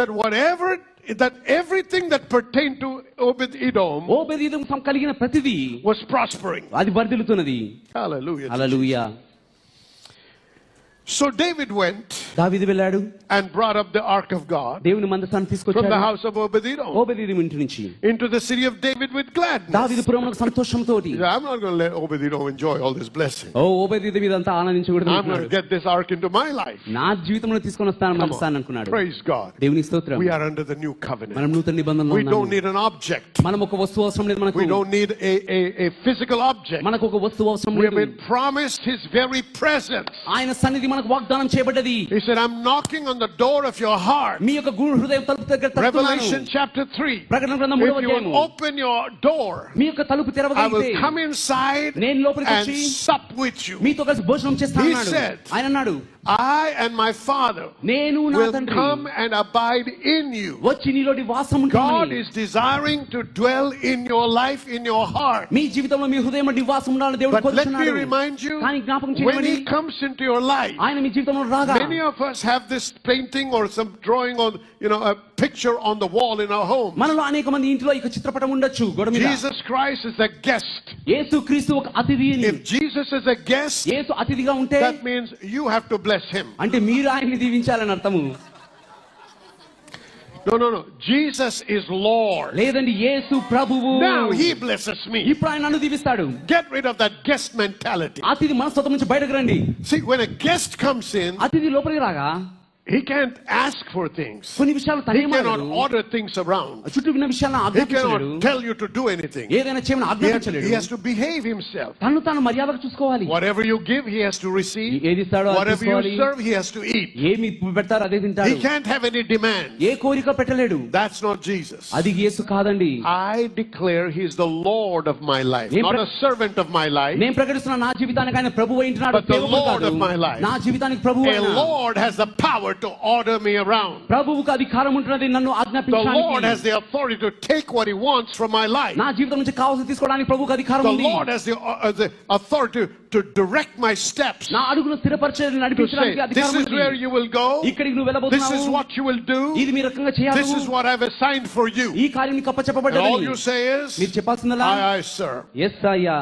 that everything that pertained to Obed-Edom ఓబేదెదోము కలిగిన ప్రతిదీ was prospering. అది వర్ధిల్లుతున్నది. Hallelujah. హల్లెలూయా. So David went దావీదు వెళ్ళాడు, and brought up the ark of God దేవుని మందసాన్ని from the తీసుకొచ్చాడు house of Obed-Edom ఓబేదెదోము ఇంటి నుంచి into the city of David with gladness. దావీదు పురమునకు సంతోషంతోటి. I'm not going to let Obed-Edom enjoy all this blessing. ఓబేదెదోము ఇదంతా ఆనందించకూడదు I'm going to get this ark into my life. నా జీవితంలో తీసుకొని వస్తాను Come మందసాన్ని on. అనుకున్నాడు. Praise God. దేవుని స్తోత్రం. We are under the new covenant. మనం నూతన నిబంధనలో We don't ఉన్నాము. need an object. మనం ఒక వస్తువు అవసరం లేదు మనకు. We don't need a physical object. మనకు ఒక వస్తువు అవసరం We have లేదు. been promised his very presence. ఆయన సన్నిధి మనకు వాగ్దానం చేయబడ్డది. He said, I'm knocking on the door of your heart. మీ యొక్క హృదయం తలుపు దగ్గర తడుతున్నాను. Revelation chapter 3. ప్రకటన గ్రంథం If 3వ you will అధ్యాయము. open your door, మీ యొక్క తలుపు I తెరవగలిగితే will come inside నేను లోపలికి and వచ్చి sup with you. మీతో కలిసి భోజనం చేస్తాను He అన్నాడు. said, ఆయన అన్నాడు, I and my Father నేను నా will తండ్రి come and abide in you. వచ్చి నీలోని వాసం God ఉంటామని. is desiring to dwell in your life, in your heart. మీ జీవితంలో మీ హృదయంలో నివాసం ఉండాలని దేవుడు But let me కోరుచున్నాడు. remind you, కానీ జ్ఞాపకం when చేయమని He comes into your life, ఆయన మీ జీవితంలో రాగా many of us have this painting or some drawing on, a picture on the wall in our home. మనలో అనేక మంది ఇంట్లో ఇక చిత్రపటం ఉండొచ్చు గోడ మీద. Jesus Christ is a guest. యేసు క్రీస్తు ఒక అతిథి అని. If Jesus is a guest, యేసు అతిథిగా ఉంటే that means you have to bless Him. అంటే మీరు ఆయన్ని దీవించాలని అర్థము. No. Jesus is Lord. లేదండి యేసు ప్రభువు. Now He blesses me. ఇప్పుడు ఆయన నన్ను దీవిస్తాడు. Get rid of that guest mentality. అతిథి మనస్తత్వం నుంచి బయటకు రండి. See, when a guest comes in, అతిథి లోపలికి రాగా He can't ask for things. కొన్ని విషయాలు He cannot order things around. చుట్టూ ఉన్న విషయాలను He ఆజ్ఞాపించలేడు. cannot tell you to do anything. ఏదైనా చేయమని ఆజ్ఞాపించలేడు. He has to behave himself. తను తాను మర్యాదగా చూసుకోవాలి. Whatever you give, he has to receive. ఏది ఇస్తాడో అది Whatever తీసుకోవాలి. you serve, he has to eat. ఏమి పెడతారో అదే తింటాడు. He can't have any demand. ఏ కోరిక పెట్టలేడు. That's not Jesus. అది యేసు కాదండి. I declare he is the Lord of my life, not a servant of my life. నేను ప్రకటిస్తున్న నా జీవితానికి ఆయన ప్రభువు ఉంటున్నాడు. But the Lord of my life. నా జీవితానికి ప్రభువు A Lord has the power to order me around. ప్రభువుకు అధికారం ఉంటున్నది నన్ను The ఆజ్ఞాపించడానికి. Lord has the authority to take what he wants from my life. నా జీవితం నుంచి కావాల్సింది తీసుకోవడానికి ప్రభువుకు అధికారం The ఉంది. Lord has the authority to direct my steps. నా అడుగును స్థిరపరిచే నడిపించడానికి This అధికారం is ఉంది. where you will go. ఇక్కడికి నువ్వు This వెళ్ళబోతున్నావు. is what you will do. ఇది మీ రకంగా చేయాలి. This is what I've assigned for you. ఈ కార్యం నీకు And all అప్పచెప్పబడ్డది. you say is, మీరు చెప్పాల్సిందలా aye, sir. yes అయ్యా.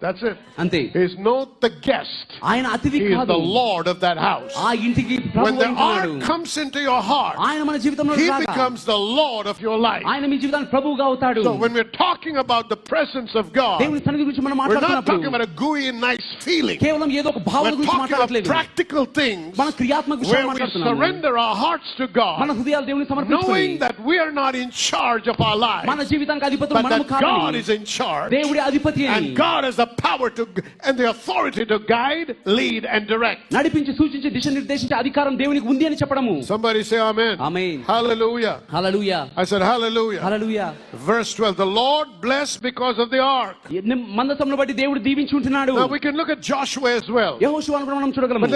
That's it. అంతే. He is not the guest. ఆయన అతిథి He is కాదు. the Lord of that house. ఆ ఇంటికి When ప్రభువు the ఉంటున్నాడు. ark comes into your heart, ఆయన మన జీవితంలో he రాగా becomes the Lord of your life. ఆయన మీ జీవితానికి ప్రభువుగా అవుతాడు. So when we're talking about the presence of God, దేవుని సన్నిధి గురించి మనం we're not talking మాట్లాడుతున్నప్పుడు about a gooey and nice feeling. కేవలం ఏదో ఒక భావన We're గురించి talking about మాట్లాడట్లేదు. practical things మన క్రియాత్మక where విషయాలు we మాట్లాడుతున్నాము. surrender our hearts to మన God, హృదయాలు దేవునికి సమర్పించుకొని knowing that we are not in charge of our lives, మన జీవితానికి అధిపతులు but మనము that God కాదని is in charge. దేవుడి అధిపతి అని And God has the power to and the authority to guide, lead, and direct. నడిపించి సూచించి దిశ నిర్దేశించే అధికారం దేవునికి ఉంది అని చెప్పడము. Somebody say amen. Amen. Hallelujah. Hallelujah. I said hallelujah. Hallelujah. Verse 12. The Lord blessed because of the ark. మందసమును బట్టి దేవుడు దీవించి ఉంటున్నాడు. Now we can look at Joshua as well. యెహోషువను కూడా మనం చూడగలము. But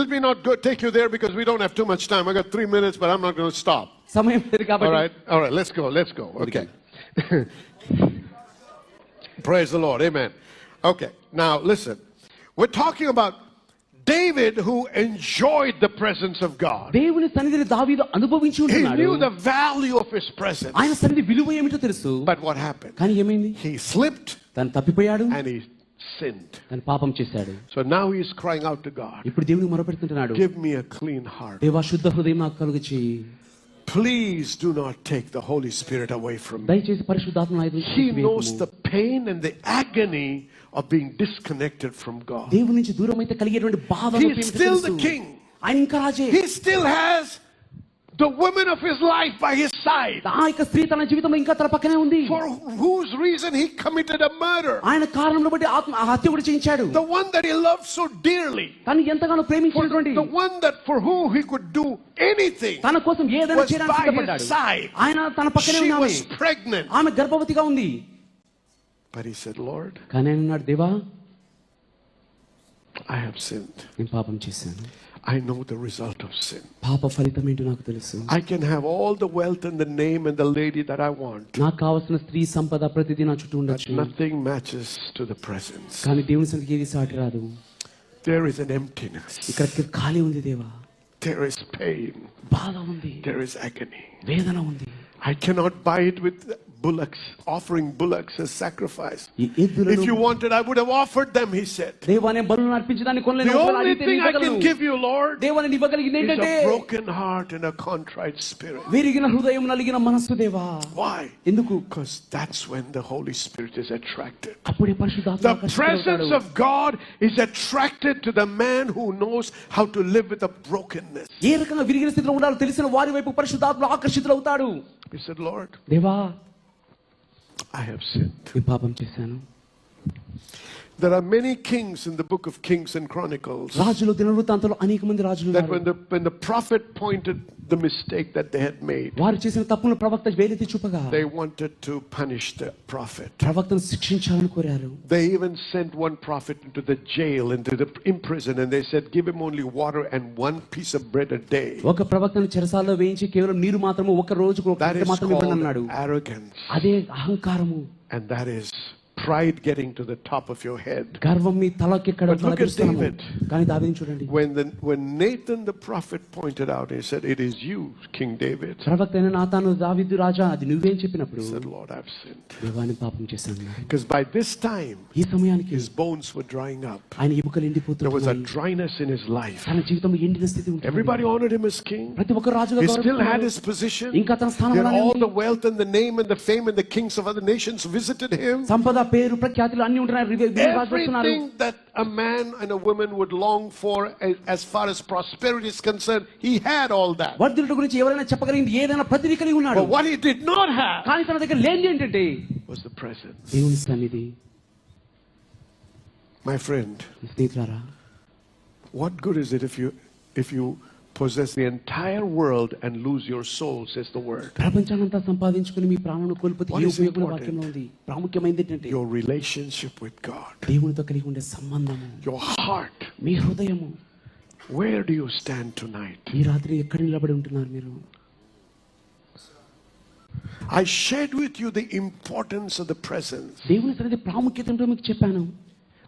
let me not take you there because we don't have too much time. I got 3 minutes, but I'm not going to stop. సమయం లేదు కాబట్టి. All right. Let's go. Okay. Praise the Lord. Amen. Okay. Now listen. We're talking about David who enjoyed the presence of God. దేవుని సన్నిధిని దావీదు అనుభవించి He ఉంటున్నాడు. knew the value of his presence. ఆయన సన్నిధి విలువ ఏమిటో తెలుసు. But what happened? కానీ ఏమైంది? He slipped తను తప్పిపోయాడు. and he sinned. తను పాపం చేశాడు. So now he is crying out to God. ఇప్పుడు దేవునికి మొరపెడుతుంటున్నాడు. Give me a clean heart. దేవా శుద్ధ హృదయం నాకు కలుగచేయి. Please do not take the Holy Spirit away from me. దయచేసి పరిశుద్ధాత్మను నా ఎదుట He తీసివేయకుము. knows the pain and the agony of being disconnected from God. దేవుని నుంచి దూరం అయితే కలిగేటువంటి బాధ He is still the king. ఆయన ఇంకా రాజే. He still has the woman of his life by his side. ఆ యొక్క స్త్రీ తన జీవితంలో ఇంకా తన పక్కనే ఉంది. For whose reason he committed a murder. ఆయన కారణంలో బట్టి హత్య కూడా చేయించాడు. The one that he loved so dearly. తను ఎంతగానో ప్రేమించినటువంటి The one that for whom he could do anything. తన కోసం ఏదైనా was చేయడానికి by his సిద్ధపడ్డాడు. side. ఆయన తన పక్కనే She ఉన్నాడు. was pregnant. ఆమె గర్భవతిగా ఉంది. But he said, Lord, కానీ ఆయన అన్నాడు, దేవా I have sinned. నేను పాపం చేశాను. I know the result of sin. పాప ఫలితం ఏంటో నాకు తెలుసు. I can have all the wealth and the name and the lady that I want. నాకు కావాల్సిన స్త్రీ సంపద ప్రతిదీ నా చుట్టూ But ఉండొచ్చు. nothing matches to the presence. కానీ దేవుని సన్నిధికి ఏది సాటి రాదు. There is an emptiness. ఇక్కడ ఖాళీ ఉంది దేవా. There is pain. బాధ ఉంది. There is agony. వేదన ఉంది. I cannot buy it with bullocks, offering bullocks as sacrifice. ఈ ఎద్దులను If you wanted, I would have offered them, he said. దేవా నేను బలులను అర్పించడానికి కొనలేను. The only thing I can give you, Lord, దేవా నేను ఇవ్వగలిగింది is ఏంటంటే a broken heart and a contrite spirit. విరిగిన హృదయం నలిగిన మనస్సు దేవా. Why? ఎందుకు? Because that's when the Holy Spirit is attracted. అప్పుడే పరిశుద్ధాత్మ The ఆకర్షితుడవుతాడు. presence of God is attracted to the man who knows how to live with a brokenness. ఏ రకంగా విరిగిన స్థితిలో ఉండాలో తెలిసిన వారి వైపు పరిశుద్ధాత్మ ఆకర్షితుడవుతాడు. He said, Lord, దేవా I have sinned. నేను పాపం చేశాను. There are many kings in the book of Kings and Chronicles రాజులు దినవృత్తాంతంలో అనేక మంది రాజులు that ఉన్నారు. when the prophet pointed the mistake that they had made, వారు చేసిన తప్పును ప్రవక్త వేలెత్తి చూపగా they wanted to punish the prophet. ప్రవక్తను శిక్షించాలని కోరారు. They even sent one prophet into the jail, in prison, and they said, give him only water and one piece of bread a day. ఒక ప్రవక్తను చెరసాలలో వేయించి కేవలం నీరు మాత్రమే ఒక రోజుకు ఒక That రొట్టె is మాత్రమే ఇవ్వండి called అన్నాడు. arrogance. అదే అహంకారము. And that is pride getting to the top of your head. గర్వం మీ తలకెక్కడం. But look at David. కానీ దావీదుని చూడండి. When Nathan the prophet pointed out, he said, it is you, King David. ప్రవక్త అయిన నాతాను దావీదు రాజా అది నువ్వేం చెప్పినప్పుడు He said, Lord, I've sinned. దేవాని పాపం చేశాను. Because by this time, ఈ సమయానికి his bones were drying up. ఆయన ఎముకలు There was a ఎండిపోతున్నాయి. dryness in his life. తన జీవితంలో ఎండిన స్థితి ఉంటుంది. Everybody honored him as king. ప్రతి ఒక్క రాజుగా He still had గౌరవిస్తున్నారు. his position. ఇంకా తన స్థానం He had అలానే all ఉంది. the wealth and the name and the fame and the kings of other nations visited him. సంపద పేరు ప్రఖ్యాతులు అన్ని ఉంటున్నాయి. Everything that a man and a woman would long for as far as prosperity is concerned, he had all that. వర్ధిల్లుట గురించి ఎవరైనా చెప్పగలిగింది ఏదైనా ప్రతిదీ కలిగి ఉన్నాడు. But what he did not have, కానీ తన దగ్గర లేనిది ఏంటంటే was the presence. దేవుని సన్నిధి. My friend, స్నేహితులారా, what good is it if you possess the entire world and lose your soul, says the word. ప్రపంచాన్నంతా సంపాదించుకొని మీ ప్రాణాలను కోల్పోతే ఏ ఉపయోగం వాక్యంలో ఉంది? ప్రాముఖ్యమైనది ఏంటంటే your relationship with God, దేవునితో కలిగి ఉండే సంబంధము, your heart, మీ హృదయము. Where do you stand tonight? ఈ రాత్రి ఎక్కడ నిలబడి ఉంటున్నారు మీరు? I shared with you the importance of the presence. దేవుని సన్నిధి ప్రాముఖ్యత ఏంటో మీకు చెప్పాను.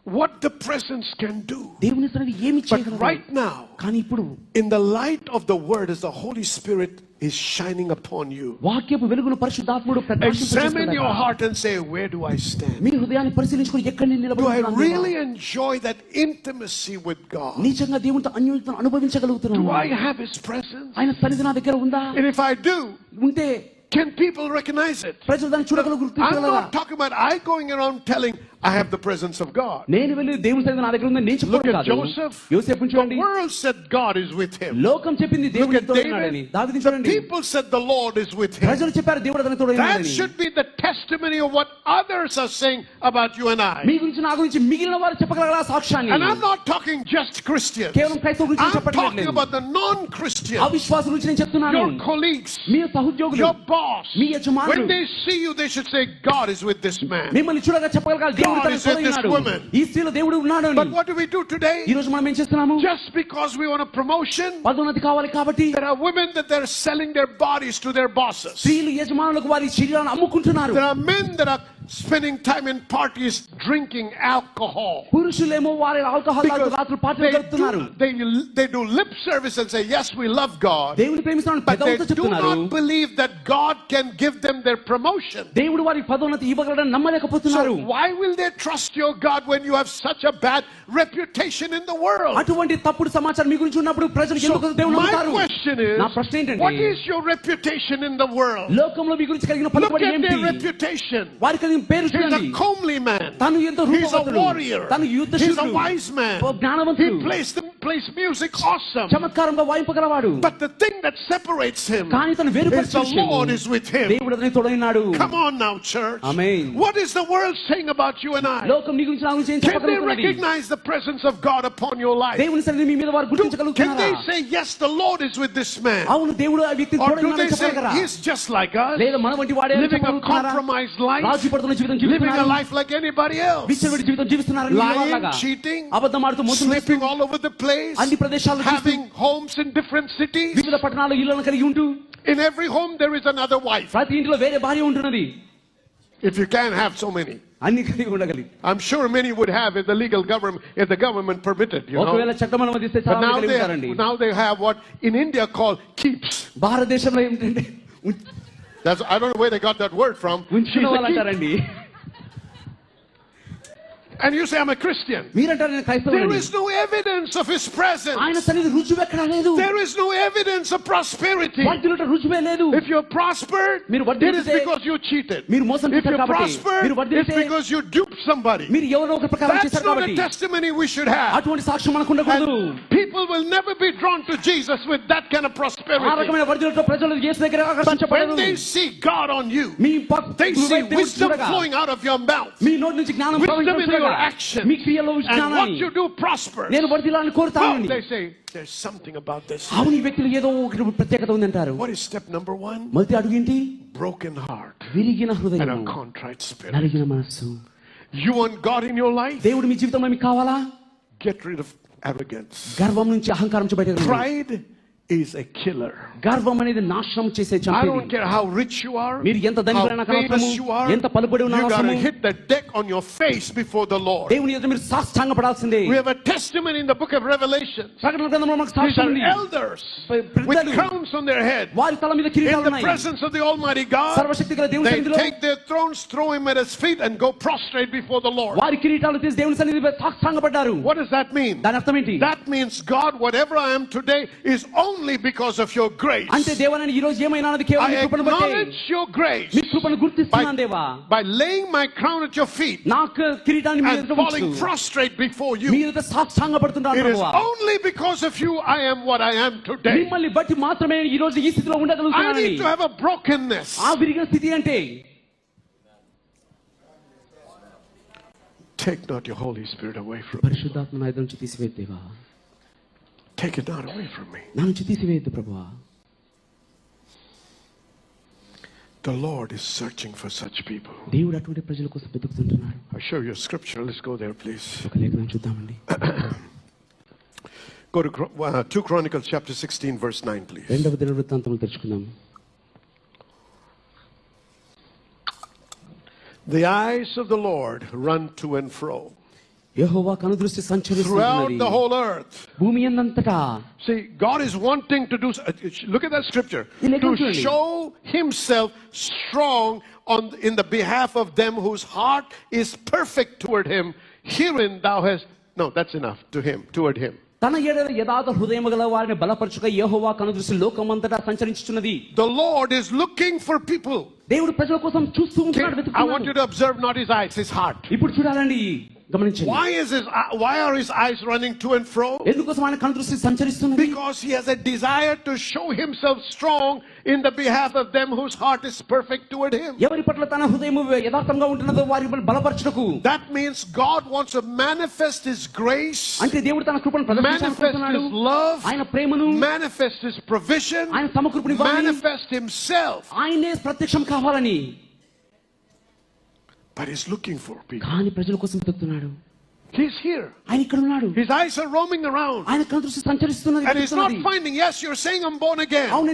What the presence can do. దేవుని సన్నిధి ఏమి చేయగలదు? But right now, కానీ ఇప్పుడు in the light of the word, as the Holy Spirit is shining upon you, వాక్యపు వెలుగును పరిశుద్ధాత్ముడు ప్రకాశింపజేస్తున్నాడు. examine your heart and say, where do I stand? మీ హృదయాన్ని పరిశీలించుకొని ఎక్కడ నేను నిలబడి Do I ఉన్నాను? really enjoy that intimacy with God? నిజంగా దేవునితో అన్యోన్యతను అనుభవించగలుగుతున్నాను? Do I have his presence? ఆయన సన్నిధి నా దగ్గర ఉందా? And if I do, ఉంటే can people recognize it? ప్రజలు దాన్ని చూడగలుగుతారు. I'm not talking about I going around telling I have the presence of God. నేను వెళ్ళి దేవుని సన్నిధి నా దగ్గర ఉందని నేను Look చెప్పడం at కాదు. Joseph. యోసేపుని చూడండి. The world said God is with him. లోకం చెప్పింది దేవుడు Look at తోడై ఉన్నాడని. David. దావీదుని The చూడండి. people said the Lord is with him. ప్రజలు చెప్పారు దేవుడు అతని తోడై That ఉన్నాడని. should be the testimony of what others are saying about you and I. మీ గురించి నా గురించి మిగిలిన వారు చెప్పగలరా సాక్ష్యాన్ని? And I'm not talking just Christians. కేవలం క్రైస్తవ గురించి I'm చెప్పట్లేదు. talking about the non-Christians. అవిశ్వాసుల గురించి నేను చెప్తున్నాను. Your colleagues, మీ సహోద్యోగులు, your boss. మీ యజమానులు, When they see you, they should say God is with this man. మిమ్మల్ని చూడగా చెప్పగలగాలి దేవుడు God తనని is with తోడై this ఉన్నాడు. woman. ఈ స్త్రీలో దేవుడు ఉన్నాడు అని. But what do we do today? ఈ రోజు మనం ఏం చేస్తున్నాము? Just because we want a promotion, పదోన్నతి కావాలి కాబట్టి there are women that they're selling their bodies to their bosses. స్త్రీలు యజమానులకు వారి శరీరాలను అమ్ముకుంటున్నారు. There are men that are spending time in parties drinking alcohol. పురుషులేమో వారి ఆల్కహాల్ Because రాత్రులు పార్టీలు జరుపుతున్నారు. they do lip service and say yes we love God, దేవుని ప్రేమిస్తున్నామని but they పెదవులతో do చెప్తున్నారు. not believe that God can give them their promotion. దేవుడు వారికి పదోన్నతి ఇవ్వగలడని So నమ్మలేకపోతున్నారు. why will they trust your God when you have such a bad reputation in the world? అటువంటి తప్పుడు సమాచారం మీ గురించి ఉన్నప్పుడు ప్రజలు So ఎందుకు దేవుని my నమ్ముతారు? question is, నా ప్రశ్న ఏంటంటే, what is your reputation in the world? లోకంలో మీ గురించి కలిగిన Look పలుకుబడి at ఏమిటి? their reputation. వారికి కలిగిన పేరు He's చూడండి. a comely man. తను ఎంతో He's a రూపవంతుడు. warrior. తను యుద్ధ He's a శూరుడు. wise man. Oh జ్ఞానవంతుడు. He plays music awesome. చమత్కారంగా వాయింపగలవాడు. But the thing that separates him కానీ తను is వేరుపరిచే the విషయం, Lord is with him. దేవుడు అతని తోడైనాడు. Come on now, church. Amen. What is the world saying about you and I? లోకం నీ గురించి నా గురించి ఏం Can they చెప్పగలుగుతున్నది? recognize the presence of God upon your life? దేవుని సన్నిధిని మీ మీద వారు Can గుర్తించగలుగుతున్నారా? they say, yes, the Lord is with this man? అవును దేవుడు ఆ వ్యక్తిని Or do తోడైనాడని they say, చెప్పగలరా? he's just like us, లేదా మన వంటి వాడే అని living a చెప్పగలుగుతున్నారా? compromised life, రాజీ పడుతున్న జీవితం living a జీవిస్తున్నారు. life like anybody else, విచ్చలవిడి జీవితం జీవిస్తున్నారని మీ lying, వాళ్ళలాగా. cheating, అబద్ధం ఆడుతూ మోసం చేస్తూ sleeping all over the place, అన్ని ప్రదేశాల్లో చూస్తూ having homes in different cities. వివిధ పట్టణాల్లో ఇళ్లను కలిగి ఉంటూ In every home there is another wife. ప్రతి ఇంటిలో వేరే భార్య ఉంటున్నది. If you can't have so many. అన్ని కలిగి ఉండగలిగి. I'm sure many would have if the government permitted, you know. ఒకవేళ చట్టం అనుమతిస్తే But చాలా మంది కలిగి ఉంటారండి. now they have what in India called keeps. భారతదేశంలో ఏమిటంటే I don't know where they got that word from. ఉంచిన వాళ్ళు అంటారండి. And you say I'm a Christian. మీరంటారు నేను There క్రైస్తవుడిని. is no evidence of his presence. ఆయన సన్నిధి రుజువు ఎక్కడా లేదు. There is no evidence of prosperity. వర్ధిల్లుట రుజువే లేదు. If you're prospered, మీరు it is వర్ధిల్లితే because you cheated. మీరు మోసం If చేశారు you're కాబట్టి. prospered, మీరు it's వర్ధిల్లితే because you duped somebody. మీరు ఎవరో ఒక ప్రకారం That's చేశారు not a కాబట్టి. testimony we should have. అటువంటి సాక్ష్యం మనకు ఉండకూడదు. And people will never be drawn to Jesus with that kind of ఆ prosperity. రకమైన వర్ధిల్లుట ప్రజలు యేసు దగ్గర But when ఆకర్షించబడరు. they see God on you, me they see దేవుడు wisdom చూడగా, flowing out of your mouth. మీ నోటి నుంచి జ్ఞానం Wisdom in ప్రవహించగా, your action. మీ క్రియలో And what జ్ఞానాన్ని you do prospers. నేను వర్ధిల్లాలని Well, కోరుతానని. they say, there's something about this. అవును ఈ వ్యక్తులు ఏదో ఒకటి ప్రత్యేకత ఉందంటారు. What is step number 1? మొదటి అడుగు ఏంటి? Broken heart విరిగిన and హృదయం, a contrite spirit. నలిగిన మనస్సు. You want God in your life? దేవుడు మీ జీవితంలో మీకు కావాలా? Get rid of arrogance. గర్వం నుంచి అహంకారం నుంచి బయటకు రండి. Pride is a killer. గర్వం అనేది నాశనం చేసే I చంపేది. don't care how rich you are, మీరు ఎంత how ధనికులైనా famous కనవసరము, you are, ఎంత పలుకుబడి ఉన్న you gotta అవసరము, hit the deck on your face before the Lord. దేవుని ఎదుట మీరు సాష్టాంగపడాల్సిందే. We have a testimony in the book of Revelation. ప్రకటన గ్రంథంలో మనకు These సాక్ష్యం are ఉంది. elders పెద్దలు, with crowns on their head. వారి తల మీద In కిరీటాలు the ఉన్నాయి. presence of the Almighty God, సర్వశక్తిగల దేవుని they సన్నిధిలో take their thrones, throw him at his feet, and go prostrate before the Lord. వారి కిరీటాలు తీసి దేవుని సన్నిధిలో సాష్టాంగపడ్డారు. What does that mean? దాని అర్థం ఏంటి? That means, God, whatever I am today is only only because of your grace. అంటే దేవా నేను ఈ రోజు ఏమైనానది కేవలం I నీ కృపను బట్టే. acknowledge your grace నీ కృపను గుర్తిస్తున్నాను దేవా. by laying my crown at your feet నాకు కిరీటాన్ని మీ and ఎదుట falling ఉంచు. prostrate before me you. ఎదుట సాష్టాంగపడుతున్నాను It is ప్రభువా. only because of you I am what I am today. మిమ్మల్ని బట్టి మాత్రమే ఈ రోజు ఈ స్థితిలో I ఉండగలుగుతున్నాను. need to have a brokenness. ఆ విరిగిన స్థితి అంటే Take not your Holy Spirit away from me. పరిశుద్ధాత్మ నా ఎదుట నుంచి తీసివేయు దేవా. Take it not away from me. నా నుంచి తీసివేయద్దు ప్రభువా. The Lord is searching for such people. దేవుడు అటువంటి ప్రజల కోసం వెతుకుతుంటున్నాడు. I'll show you a scripture. Let's go there, please. ఒక లేఖనం చూద్దామండి. Go to 2 Chronicles chapter 16 verse 9, please. రెండవ దినవృత్తాంతములు తెరుచుకుందాం. The eyes of the Lord run to and fro యెహోవా కనుదృష్టి throughout సంచరిస్తున్నది the whole earth. భూమి యందంతటా. See, God is wanting to do. Look at that scripture. To show Himself strong in the behalf of them whose heart is perfect toward Him. Herein thou hast. No, that's enough. To Him, toward Him. తన ఎడల యథార్థ హృదయము గల వారిని బలపరచుక యెహోవా కనుదృష్టి లోకమంతటా సంచరించుచున్నది. The Lord is looking for people. దేవుడు ప్రజల కోసం చూస్తూ ఉంటున్నాడు, I want వెతుకుతున్నాడు. you to observe not His eyes, His heart. ఇప్పుడు చూడాలండి, గమనించండి. Why are His eyes running to and fro? ఎందుకోసం ఆయన కనుదృష్టి సంచరిస్తున్నది? Because He has a desire to show Himself strong in the behalf of them whose heart is perfect toward Him. ఎవరి పట్ల తన హృదయము యథార్థంగా ఉంటున్నదో వారి బలపరచుటకు. That means God wants to manifest His grace, అంటే దేవుడు తన కృపను ప్రదర్శించాలనుకుంటున్నాడు. manifest His love, ఆయన ప్రేమను, manifest His provision, ఆయన సమకూర్పుని manifest Himself. ఆయనే ప్రత్యక్షం కావాలని. But He's looking for people. కానీ ప్రజల కోసం వెతుకుతున్నాడు. He's here. ఆయన ఇక్కడ ఉన్నాడు. His eyes are roaming around. ఆయన కనుదృష్టి సంచరిస్తున్నది. And He's not finding. Yes, you're saying I'm born again. అవును,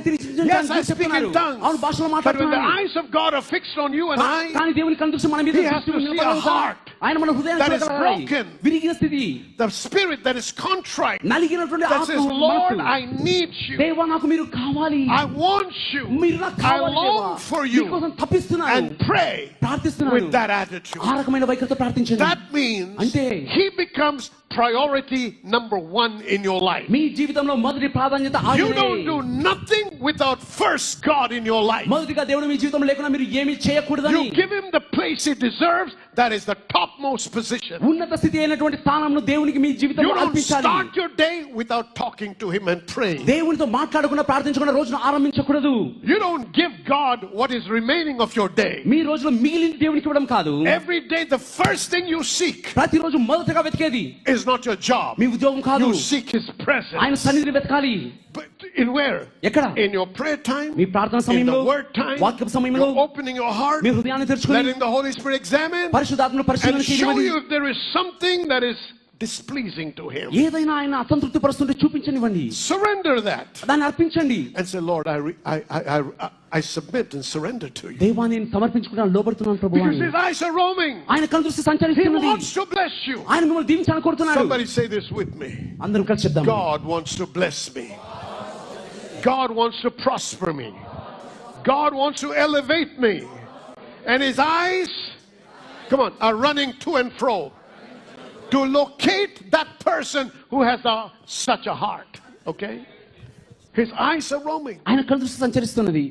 Yes, I speak in tongues. అవును, భాషలో But when the మాట్లాడుతున్నాడు. eyes of God are fixed on you and I, కానీ దేవుని కనుదృష్టి మన మీద He has to see a heart ఆయన మన హృదయాన్ని that is చూడగలగాలి. broken. విరిగిన స్థితి, the spirit that is contrite, నలిగినటువంటి that says, Lord, మనసు. I need you. దేవా నాకు మీరు కావాలి. I want you. మీరు నాకు I కావాలి దేవా. long for you. మీకోసం తప్పిస్తున్నాను. And pray ప్రార్థిస్తున్నాను. with that attitude. ఆ రకమైన వైఖరితో ప్రార్థించండి. That means అంటే He becomes priority number 1 in your life. మీ జీవితంలో మొదటి ప్రాధాన్యత You ఆయనే. don't do nothing without first God in your life. మొదటిగా దేవుడు మీ జీవితంలో లేకుండా మీరు ఏమీ చేయకూడదని. You give Him the place He deserves. That is the topmost position. ఉన్నత స్థితి అయినటువంటి స్థానంను దేవునికి మీ You జీవితంలో don't అర్పించాలి. start your day without talking to Him and praying. దేవునితో మాట్లాడకుండా ప్రార్థించకుండా రోజును ఆరంభించకూడదు. You don't give God what is remaining of your day. మీ రోజులో మిగిలిన దేవునికి ఇవ్వడం కాదు. Every day the first thing you seek ప్రతిరోజు మొదటగా వెతికేది is not your job. మీ ఉద్యోగం కాదు. You seek His presence. ఆయన సన్నిధిని వెతకాలి. But in where? ఎక్కడ? In your prayer time, మీ ప్రార్థన in సమయంలో, the word time, వాక్య సమయంలో, you're opening your heart, మీ హృదయాన్ని తెరుచుకొని letting the Holy Spirit examine పరిశుద్ధాత్మను పరిశీలన and show చేయమని. you if there is something that is displeasing to Him. ఏదైనా ఆయన అసంతృప్తి పరుస్తుంటే చూపించనివ్వండి. Surrender that దాన్ని అర్పించండి. and say, Lord, I submit and surrender to you. దేవా నేను సమర్పించుకుంటాను, లోబడుతున్నాను ప్రభువా. Because His eyes are roaming. ఆయన కనుదృష్టి He సంచరిస్తున్నది. wants to bless you. ఆయన మిమ్మల్ని దీవించాలని కోరుతున్నాడు. Somebody say this with me. అందరం కలిసి చెప్దాం. God wants to bless me. God wants to prosper me. God wants to elevate me. And His eyes, come on, are running to and fro to locate that person who has such a heart. Okay? His eyes are roaming. ఆయన కనుదృష్టి సంచరిస్తున్నది.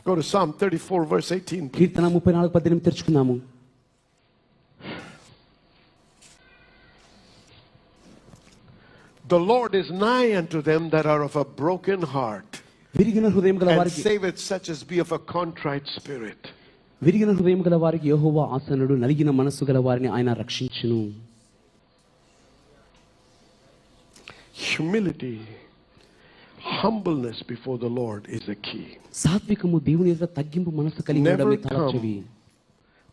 Go to Psalm 34 verse 18. Keerthana 34:18 తెరుచుకుందాము. The Lord is nigh unto them that are of a broken heart, విరిగిన హృదయం గల and వారికి, saveth such as be of a contrite spirit. విరిగిన హృదయం గల వారికి యెహోవా ఆసనుడు, నలిగిన మనస్సు గల వారిని ఆయన రక్షించును. Humility, humbleness before the Lord is the key. సాత్వికము, దేవుని ఎదుట తగ్గింపు మనస్సు కలిగి ఉండడమే తలచెవి.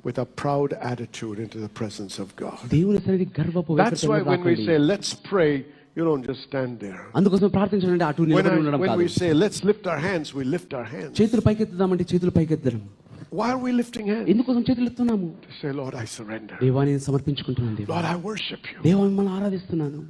With a proud attitude into the presence of God. దేవుని సన్నిధి గర్వపు That's why when we say let's pray, you don't just stand there. అందుకోసం ప్రార్థించండి, అటు నిలబడి ఉండడం When కాదు. we say let's lift our hands, we lift our hands. చేతులు పైకెత్తుదామంటే చేతులు పైకెత్తడం. Why are we lifting hands? ఎందుకోసం చేతులు ఎత్తున్నాము? To say, Lord, I surrender. దేవా నేను సమర్పించుకుంటున్నాను దేవా. Lord, I worship you. దేవా మిమ్మల్ని ఆరాధిస్తున్నాను.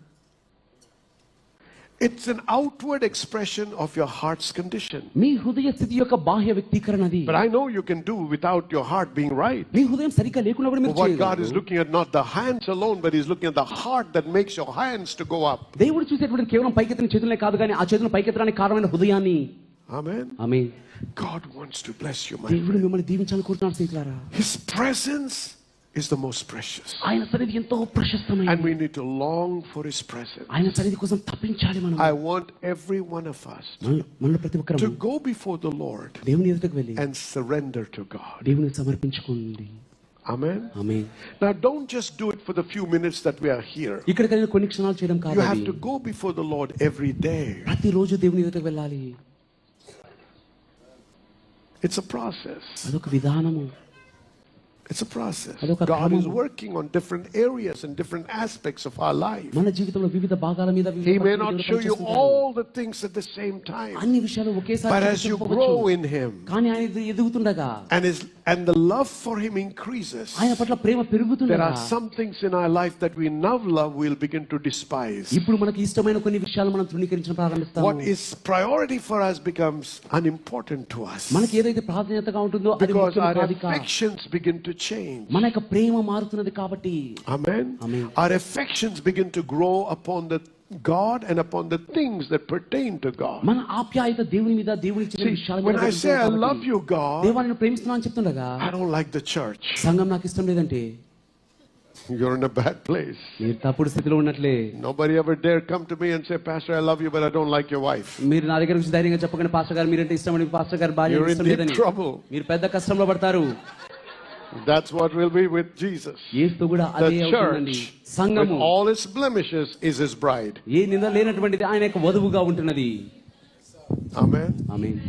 It's an outward expression of your heart's condition. మీ హృదయ స్థితి యొక్క బాహ్య వ్యక్తీకరణ అది. But I know you can do without your heart being right. మీ హృదయం సరిగ్గా లేకుండా కూడా మీరు What చేయగలరు. God is looking at not the hands alone, but He's looking at the heart that makes your hands to go up. దేవుడు చూసేటువంటి కేవలం పైకెత్తిన చేతులే కాదు కానీ ఆ చేతులను పైకెత్తడానికి కారణమైన హృదయాన్ని. Amen. Amen. God wants to bless you, my దేవుడు friend. మిమ్మల్ని దీవించాలని కోరుతున్నాడు స్నేహితులారా. His presence is the most precious. ఆయన సన్నిధి ఎంతో ప్రశస్తమైనది. And we need to long for His presence. ఆయన సన్నిధి కోసం తప్పించాలి మనం. I want every one of us మనలో ప్రతి to ఒక్కరూ go before the Lord దేవుని ఎదుటకు వెళ్ళి and surrender to God. దేవునికి సమర్పించుకోండి. Amen. Amen. Now don't just do it for the few minutes that we are here. ఇక్కడ కలిగిన కొన్ని క్షణాలు చేయడం కాదు. You have to go before the Lord every day. ప్రతిరోజు దేవుని ఎదుటకు వెళ్ళాలి. It's a process. అదొక విధానము. It's a process. అదొక God is క్రమము. working on different areas and different aspects of our life. మన జీవితంలో వివిధ భాగాల మీద He may not show you all the things at the same time. అన్ని విషయాలు ఒకేసారి But as you grow in Him కానీ ఆయన ఎదుగుతుండగా and the love for Him increases, ఆయన పట్ల ప్రేమ there పెరుగుతుండగా are some things in our life that we now love, we'll begin to despise. ఇప్పుడు మనకి ఇష్టమైన కొన్ని విషయాలు మనం తృణీకరించడం ప్రారంభిస్తాము. What is priority for us becomes unimportant to us. మనకి ఏదైతే ప్రాధాన్యతగా ఉంటుందో అది Because ముఖ్యం our కాదు ఇక. affections begin to change. మన యొక్క ప్రేమ మారుతున్నది కాబట్టి. Amen. Amen. Our affections begin to grow upon the God and upon the things that pertain to God. మన ఆప్యాయత దేవుని మీద దేవుని ఇచ్చిన See, విషయాల when మీద I say I కాబట్టి. love you, God, దేవా నేను ప్రేమిస్తున్నాను చెప్తుండగా I don't like the church. సంఘం నాకు ఇష్టం లేదంటే You're in a bad place. మీరు తప్పుడు స్థితిలో ఉన్నట్లే. Nobody ever dare come to me and say, Pastor, I love you, but I don't like your wife. మీరు నా దగ్గర వచ్చి ధైర్యంగా చెప్పకండి పాస్టర్ గారు మీరంటే ఇష్టమని పాస్టర్ గారు భార్య You're in ఇష్టం deep లేదని. trouble. మీరు పెద్ద కష్టంలో పడతారు. That's what will be with Jesus. యేసుతో కూడా అదే The అవుతుందండి. church, with సంఘము all its blemishes, is His bride. ఏ నింద లేనటువంటిది ఆయన యొక్క వధువుగా ఉంటున్నది. Amen. Amen.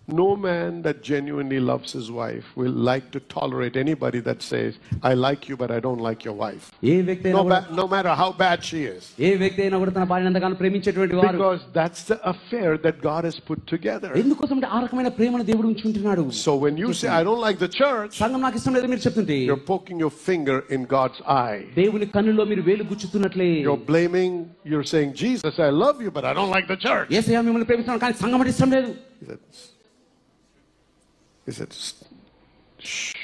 No man that genuinely loves his wife will like to tolerate anybody that says, I like you, but I don't like your wife. ఏ వ్యక్తి అయినా కూడా No matter how bad she is. ఏ వ్యక్తి అయినా కూడా తన భార్యను ఎంతగానో ప్రేమించేటువంటి వారు. Because that's the affair that God has put together. ఎందుకోసం అంటే ఆ రకమైన ప్రేమను దేవుడు ఉంచుంటున్నాడు. So when you say, I don't like the church, సంఘం నాకు ఇష్టం లేదు మీరు చెప్తుంటే you're poking your finger in God's eye. దేవుని కన్నులో మీరు వేలు గుచ్చుతున్నట్లే. You're blaming, you're saying, Jesus, I love you, but I don't like the church. యేసయ్య మిమ్మల్ని ప్రేమిస్తున్నాను కానీ సంఘం అంటే ఇష్టం లేదు. He said, shh,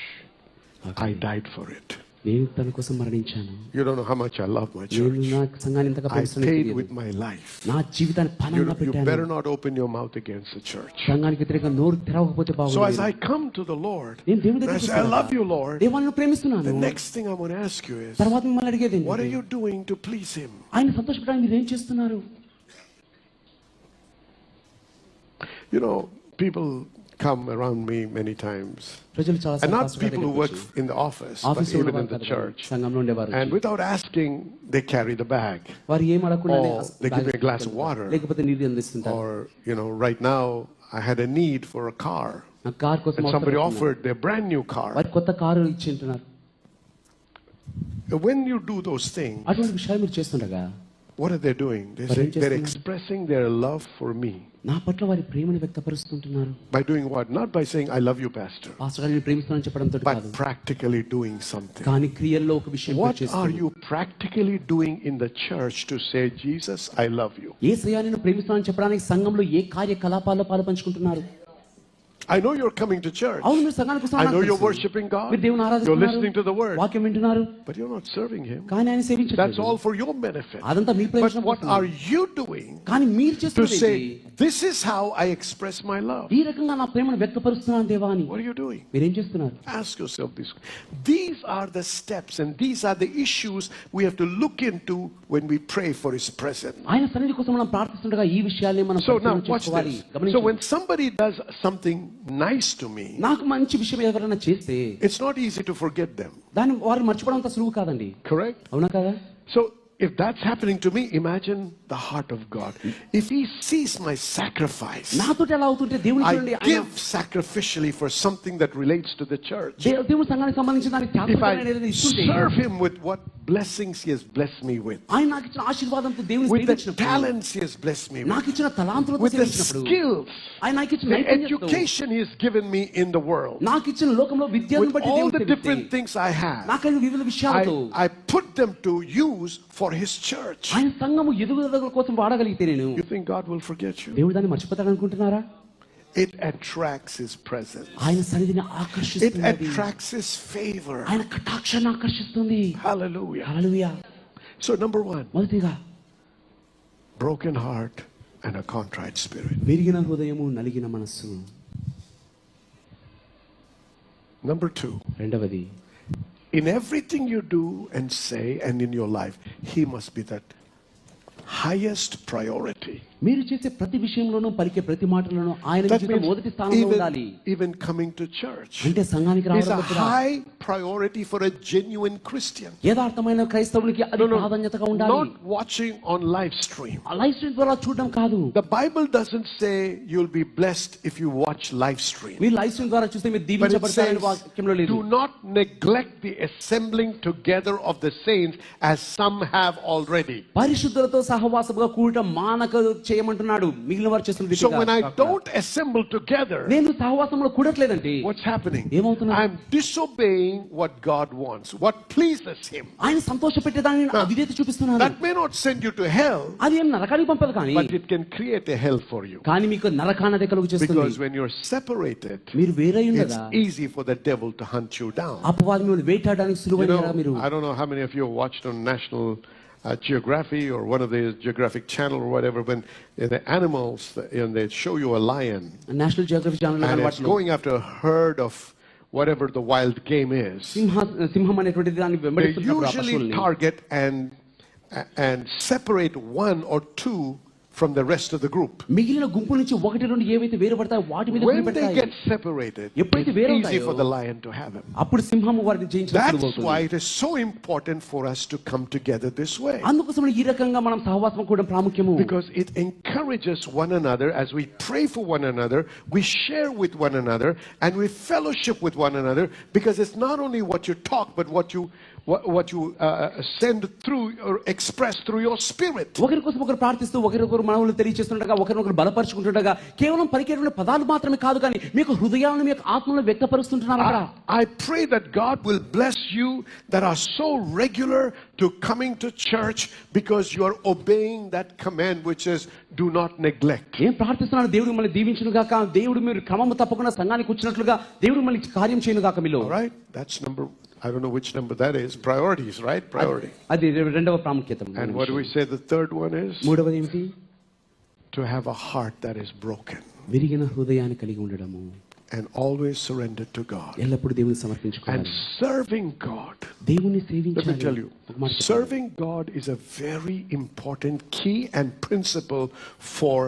I died for it. నేను తన కోసం మరణించాను. You don't know how much I love my నేను church. నా సంఘాన్ని ఎంతగా I ప్రేమిస్తున్నానో paid తెలియదు. with my life. నా జీవితాన్ని పణంగా You పెట్టాను. better not open your mouth against the church. సంఘానికి వ్యతిరేకంగా నోరు తెరవకపోతే So బాగుంది. as I come to the Lord, నేను దేవుని and I దగ్గరికి say, I వస్తాను. love you, Lord, దేవా నేను ప్రేమిస్తున్నాను. the next thing I'm going to ask you is, తర్వాత మిమ్మల్ని అడిగేది what are ఏంటంటే, you doing to please Him? ఆయన సంతోషపెట్టడానికి మీరు ఏం చేస్తున్నారు? You know, people come around me many times. ప్రజలు చాలా And not సంతోషంగా people who work దగ్గరికి in the office, but ఆఫీసులో even in ఉండేవారు the కాదు, church. సంఘంలో ఉండేవారు. And without asking, they carry the bag. వారు ఏం అడగకుండానే Or they give me a glass of water. లేకపోతే నీరు అందిస్తుంటారు. Or, you know, right now, I had a need for a car. నా కార్ కోసం And somebody అవసరం offered their brand new car. వారి కొత్త కారు ఇచ్చి ఉంటున్నారు. When you do those things, అటువంటి విషయాలు మీరు చేస్తుండగా what are they doing? They're expressing their love for me. నా పట్ల వారి ప్రేమను వ్యక్తపరుస్తుంటున్నారు. By doing what? Not by saying, I love you, Pastor, pastor గారు నేను ప్రేమిస్తున్నానని చెప్పడంతో but కాదు, practically doing something. కానీ క్రియల్లో ఒక విషయం What are చేస్తున్నారు. you practically doing in the church to say, Jesus, I love you? యేసయ్య నేను ప్రేమిస్తున్నానని చెప్పడానికి సంఘంలో ఏ కార్యకలాపాల్లో పాలుపంచుకుంటున్నారు? I know you're coming to church. అవును మీరు సంఘానికి I వస్తున్నారు. know you're worshiping God. మీరు దేవుని You're ఆరాధిస్తున్నారు. listening to the word. వాక్యం వింటున్నారు. But you're not serving Him. కానీ ఆయన That's సేవించట్లేదు. all for your benefit. అదంతా మీ But ప్రయోజనం what కోసం. are you doing కానీ మీరు to చేస్తున్నది say, this is how I express my love? ఈ రకంగా నా ప్రేమను వ్యక్తపరుస్తున్నాను దేవా అని What are you doing? మీరేం చేస్తున్నారు? Ask yourself this. These are the steps and these are the issues we have to look into when we pray for His presence. ఆయన సన్నిధి కోసం మనం ప్రార్థిస్తుండగా ఈ విషయాల్ని మనం So now పరిశీలన watch చేసుకోవాలి. this. So గమనించండి. when somebody does something nice to me, నాకు మంచి విషయం ఎవరైనా చేస్తే it's not easy to forget them. దాన్ని వారు మర్చిపోవడం అంత సులువు కాదండి. Correct? అవునా కదా? So if that's happening to me, imagine the heart of God. If He sees my sacrifice, నాతో ఎలా అవుతుంటే దేవుని చూడండి I give sacrificially for something that relates to the church. దేవుని సంఘానికి సంబంధించిన దానికి If త్యాగపరమైన I ఏదైనా ఇస్తుంటే serve Him with what blessings He has blessed me with, ఆయన నాకు ఇచ్చిన ఆశీర్వాదంతో దేవుని with the సేవించినప్పుడు, talents He has blessed me with, నాకు ఇచ్చిన తలాంతులతో with the సేవించినప్పుడు, skills, ఆయన నాకు ఇచ్చిన the నైపుణ్యతతో, education He has given me in the world, నాకు ఇచ్చిన లోకంలో విద్యను with బట్టి all దేవుని the సేవిస్తే, different things I have, నాకైన వివిధ విషయాలతో I put them to use for His church. ఆయన సంఘము ఎదుగుదల ఆరాధకుల కోసం వాడగలిగితే నేను, you think God will forget you? దేవుడు దాన్ని మర్చిపోతాడు అనుకుంటున్నారా? It attracts his presence. ఆయన సన్నిధిని ఆకర్షిస్తుంది. It attracts his favor. ఆయన కటాక్షాన్ని ఆకర్షిస్తుంది. Hallelujah. హల్లెలూయా. So number 1, మొదటిగా broken heart and a contrite spirit. విరిగిన హృదయము, నలిగిన మనస్సు. Number 2, రెండవది, in everything you do and say and in your life, he must be that highest priority. మీరు చేసే ప్రతి విషయంలోనూ, పలికే ప్రతి మాటలోనూ ఆయన That జీవితం means మొదటి స్థానంలో ఉండాలి. even coming to church అంటే సంఘానికి is రావడం a కూడా high priority for a genuine Christian. యథార్థమైన క్రైస్తవునికి అది ప్రాధాన్యతగా ఉండాలి. Not watching on live stream. ఆ లైవ్ స్ట్రీమ్ ద్వారా చూడడం కాదు. The Bible doesn't say you'll be blessed if you watch live stream. మీరు లైవ్ స్ట్రీమ్ ద్వారా చూస్తే మీరు But it దీవించబడతారని says, వాక్యంలో లేదు. do not neglect the assembling together of the saints as some have already. పరిశుద్ధులతో సహవాసముగా కూడటం మానక చేయమంటున్నాడు. మిగిలిన వారు చేస్తున్న So when I don't assemble together, నేను సహవాసంలో కూడట్లేదండి. what's happening? ఏమవుతున్నది? I'm disobeying what God wants, what pleases him. ఆయన సంతోషపెట్టేదాన్ని అవిధేయత చూపిస్తున్నాను. That may not send you to hell, అది ఏం నరకానికి పంపదు కానీ, but it can create a hell for you. కానీ మీకు నరకాన్ని కలుగు చేస్తుంది. Because when you're separated, మీరు వేరై it's ఉండగా easy for the devil to hunt you down. అపవాది మిమ్మల్ని వేటాడడానికి You సులువైనగా మీరు. know, I don't know how many of you have watched on National Geography or one of the Geographic Channel or whatever, when the animals, and they show you a lion national Geography channel and it's going after a herd of whatever the wild game is. సింహం అనేటువంటి దాన్ని They వెంబడిస్తున్నప్పుడు ఆ usually పశువుల్ని target and separate one or two from the rest of the group. మిగిలిన గుంపు నుంచి ఒకటి రెండు ఏవైతే వేరుపడతాయో వాటి మీద When they గురిపెడతాయి. get separated, ఎప్పుడైతే it's వేరవుతాయో, easy for the lion to have him. అప్పుడు సింహము వారిని జయించడం That's సులువవుతుంది. why it is so important for us to come together this way. అందుకోసం ఈ రకంగా మనం సహవాసం కూడా ప్రాముఖ్యము. Because it encourages one another as we pray for one another, we share with one another, and we fellowship with one another, because it's not only what you talk, but what you send through or express through your spirit. ఒకరి కోసం ఒకరు ప్రార్థిస్తూ ఒకరికొకరు మనవులు తెలియజేస్తుండగా ఒకరినొకరు బలపరుచుకుంటుండగా కేవలం పలికేటువంటి పదాలు మాత్రమే కాదు కానీ మీకు హృదయాలను మీకు ఆత్మను వ్యక్తపరుస్తుంటున్నారు అక్కడ. I pray that God will bless you that are so regular to coming to church because you are obeying that command which is do not neglect. నేను ప్రార్థిస్తున్నాను దేవుడు మిమ్మల్ని దీవించును గాక. దేవుడు మీరు క్రమము తప్పకుండా సంఘానికి వచ్చినట్లుగా దేవుడు మిమ్మల్ని కార్యం చేయను గాక మీలో. All right, that's number, I don't know which number that is. Priorities, right? Priority. అది రెండవ ప్రాముఖ్యత. And what do we say the third one is? మూడవది ఏమిటి? To have a heart that is broken విరిగిన హృదయాన్ని కలిగి ఉండడము. and always surrender to God. ఎల్లప్పుడూ దేవునికి And సమర్పించుకోవాలి. serving God. దేవుని Let me సేవించాలి. tell you, serving God is a very important key and principle for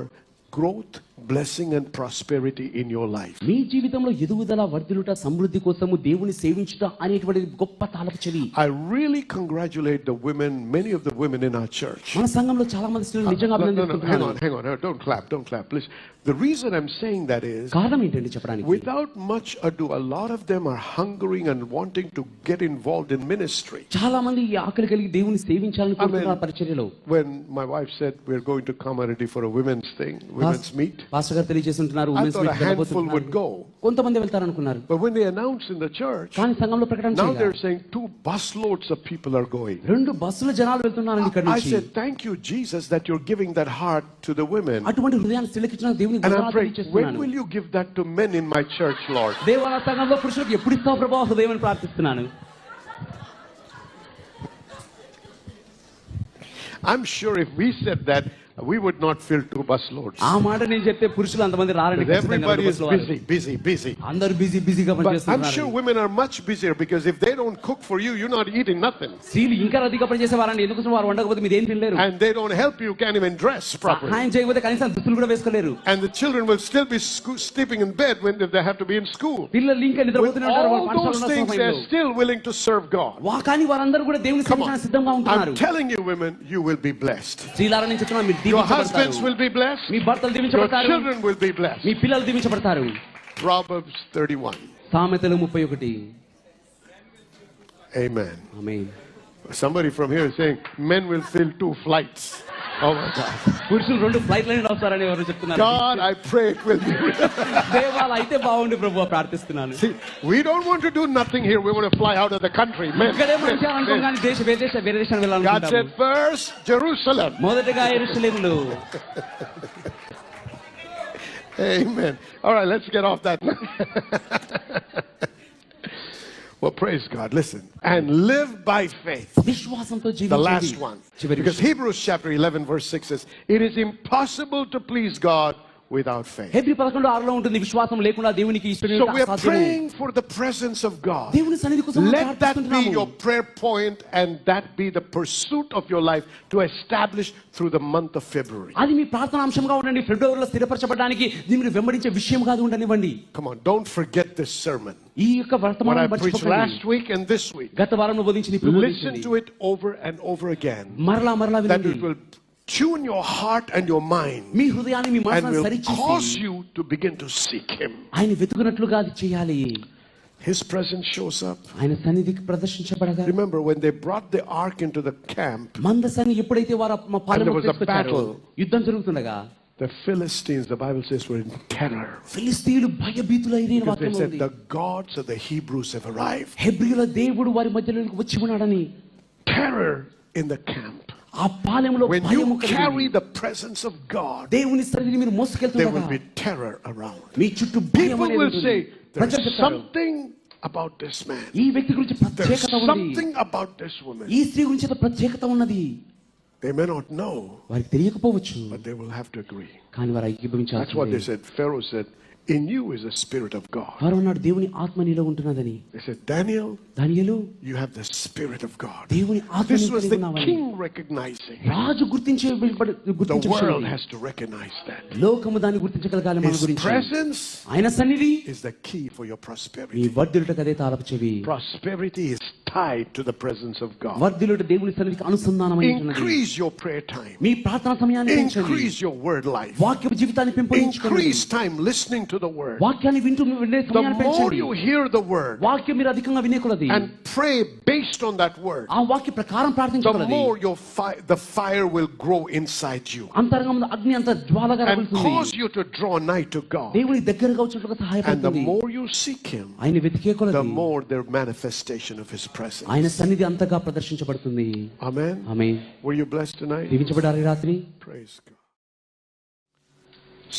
growth, blessing and prosperity in your life. మీ జీవితంలో ఎదుగుదల, వర్ధిల్లుట, సమృద్ధి కోసము దేవుని సేవించుట అనేటువంటి గొప్ప తాళపు చెవి. I really congratulate the women, many of the women in our church. మన సంఘంలో చాలా మంది స్త్రీలు నిజంగా అభినందిస్తున్నాను. Hang on, don't clap, please. The reason I'm saying that is, కారణం ఏంటండి చెప్పడానికి? without much ado, a lot of them are hungering and wanting to get involved in ministry. చాలా మంది ఈ ఆకలి కలిగి దేవుని సేవించాలని కోరుతున్నారు పరిచర్యలో. When my wife said we're going to come already for a women's thing, women's meet, pastor గారు తెలియజేస్తుంటున్నారు I thought a handful would go. కొంతమంది వెళ్తారనుకున్నారు. But when they announced in the church, కానీ సంఘంలో ప్రకటన now చేయగా they're saying 2 busloads of people are going. 2 బస్సుల జనాలు వెళ్తున్నారండి ఇక్కడి I నుంచి. said, thank you, Jesus, that you're giving that heart to the women. అటువంటి హృదయాన్ని స్త్రీలకిచ్చిన దేవునికి And I'm వందనాలు praying, when తెలియజేస్తున్నాను. will you give that to men in my church, Lord? దేవా నా సంఘంలో పురుషులకు ఎప్పుడు ఇస్తావు ప్రభువా హృదయం అని ప్రార్థిస్తున్నాను. I'm sure if we said that, we would not fill 2 busloads. ఆ మాట నేను చెప్తే పురుషులు అంతమంది రారని. Everybody is busy. అందరూ బిజీగా But I'm పనిచేస్తున్నారు. sure women are much busier, because if they don't cook for you, you're not eating nothing. స్త్రీలు ఇంకా అధిక పనిచేసేవారండి. ఎందుకోసం వారు వండకపోతే మీరు ఏం తినలేరు. And they don't help you, can't even dress properly. సహాయం చేయకపోతే కనీసం దుస్తులు కూడా వేసుకోలేరు. And the children will still be sleeping in bed when they have to be in school. పిల్లలు ఇంకా With నిద్రపోతూనే ఉంటారు వాళ్ళ all పాఠశాలలో those ఉన్న things, సమయంలో. they're still willing to serve God. కానీ వారందరూ కూడా దేవుని Come on. సేవించడానికి సిద్ధంగా I'm ఉంటున్నారు. telling you, women, you will be blessed. స్త్రీలారా నేను చెప్తున్నా మీరు Your husbands దీవించబడతారు. will be blessed. మీ భర్తలు Your దీవించబడతారు. children will be blessed. మీ పిల్లలు దీవించబడతారు. Proverbs 31. సామెతలు 31. Amen. Amen. Somebody from here is saying men will fill 2 flights. Oh my God. పురుషులు 2 ఫ్లైట్‌లైన వస్తారని ఎవరు చెప్తున్నారు? God, I pray it will be. దేవా అయితే బాగుండి ప్రభువా ప్రార్థిస్తున్నాను. See, we don't want to do nothing here. We want to fly out of the country. ఇక్కడే మనం చేయాలనుకోం కానీ వేరే దేశానికి వెళ్ళాలనుకుంటాము. God said first Jerusalem. మొదటగా యెరూషలేములో. Amen. All right, let's get off that. Well, praise God. Listen. And live by faith. విశ్వాసంతో జీవించండి. The last one. Because Hebrews chapter 11 verse 6 says, it is impossible to please God without faith. హెబ్రీ 11:6లో ఉంటుంది విశ్వాసం లేకుండా దేవునికి ఇష్టమైన So we are praying for the presence of God. దేవుని సన్నిధి కోసం Let that be your prayer point and that be the pursuit of your life to establish through the month of February. అది మీ ప్రార్థన అంశంగా ఉండండి. ఫిబ్రవరిలో స్థిరపరచబడడానికి దీన్ని వెంబడించే విషయంగా అది ఉండనివ్వండి. Come on, don't forget this sermon. ఈ యొక్క వర్తమానం What I preached last week and this week. గత వారంలో బోధించిన Listen to it over and over again. మరలా That వినండి. it will tune your heart and your mind మీ హృదయాన్ని మీ మనసును and will సరిచేసి cause you to begin to seek Him. ఆయన వెతుకున్నట్లుగా అది చేయాలి. His presence shows up. ఆయన సన్నిధికి ప్రదర్శించబడగా. Remember when they brought the ark into the camp, మందసాన్ని ఎప్పుడైతే వారు పాలెంలోకి తీసుకొచ్చారో, battle. యుద్ధం జరుగుతుండగా the Philistines, the Bible says, were in terror. ఫిలిష్తీయులు భయభీతులైన Because they వాక్యం said ఉంది. the gods of the Hebrews have arrived. హెబ్రీయుల దేవుడు వారి మధ్యలోకి వచ్చి ఉన్నాడని. Terror in the camp. ఆ పాలెంలో When you carry the presence of God, దేవుని సన్నిధిని మీరు there మోసుకెళ్తుండగా will be terror around. మీ చుట్టూ భయం People అనేది will ఉంటుంది. say, ప్రజలు there's చెప్తారు, something about this man. ఈ వ్యక్తి గురించి There's ప్రత్యేకత ఉంది. something about this woman. ఈ స్త్రీ గురించి ఏదో ప్రత్యేకత ఉన్నది. They may not know, వారికి తెలియకపోవచ్చు, but they will have to agree. కానీ వారు That's what they ఐక్యభవించాల్సిందే. said. Pharaoh said, in you is the Spirit of God. వారు అన్నాడు దేవుని ఆత్మ నీలో ఉంటున్నదని. They said, Daniel, దానియేలు you have the Spirit of God. దేవుని ఆత్మ This నీలో was the ఉన్నావని. king recognizing. రాజు గుర్తించే The world has to recognize that. లోకము దాన్ని గుర్తించగలగాలి మన His గురించి. presence ఆయన సన్నిధి is the key for your me prosperity. వర్ధిల్లుటకు అదే తాళపు చెవి. Prosperity is tied to the presence of God. వర్ధిల్లుట దేవుని సన్నిధికి అనుసంధానమై ఉన్నది. Increase your prayer time. మీ ప్రార్థన సమయాన్ని పెంచండి. Increase your word life. వాక్య జీవితాన్ని పెంపొందించుకోండి. Increase time listening to the word. వాక్యాన్ని వింటూ వినే The సమయాన్ని more పెంచండి. you hear the word వాక్యం మీరు అధికంగా వినే కొలది and pray based on that word, ఆ వాక్య ప్రకారం the ప్రార్థించగలది. more the fire will grow inside you అంతరంగంలో అగ్ని అంత జ్వాలగా and రగులుతుంది. cause you to draw nigh to God. దేవుని దగ్గరగా వచ్చేట్లుగా And the సహాయపడుతుంది. more you seek Him, ఆయన వెతికే the కొలది more the manifestation of His presence. ఆయన సన్నిధి అంతగా ప్రదర్శించబడుతుంది. Amen. Amen. Were you blessed tonight? దీవించబడారు ఈ రాత్రి. Praise God.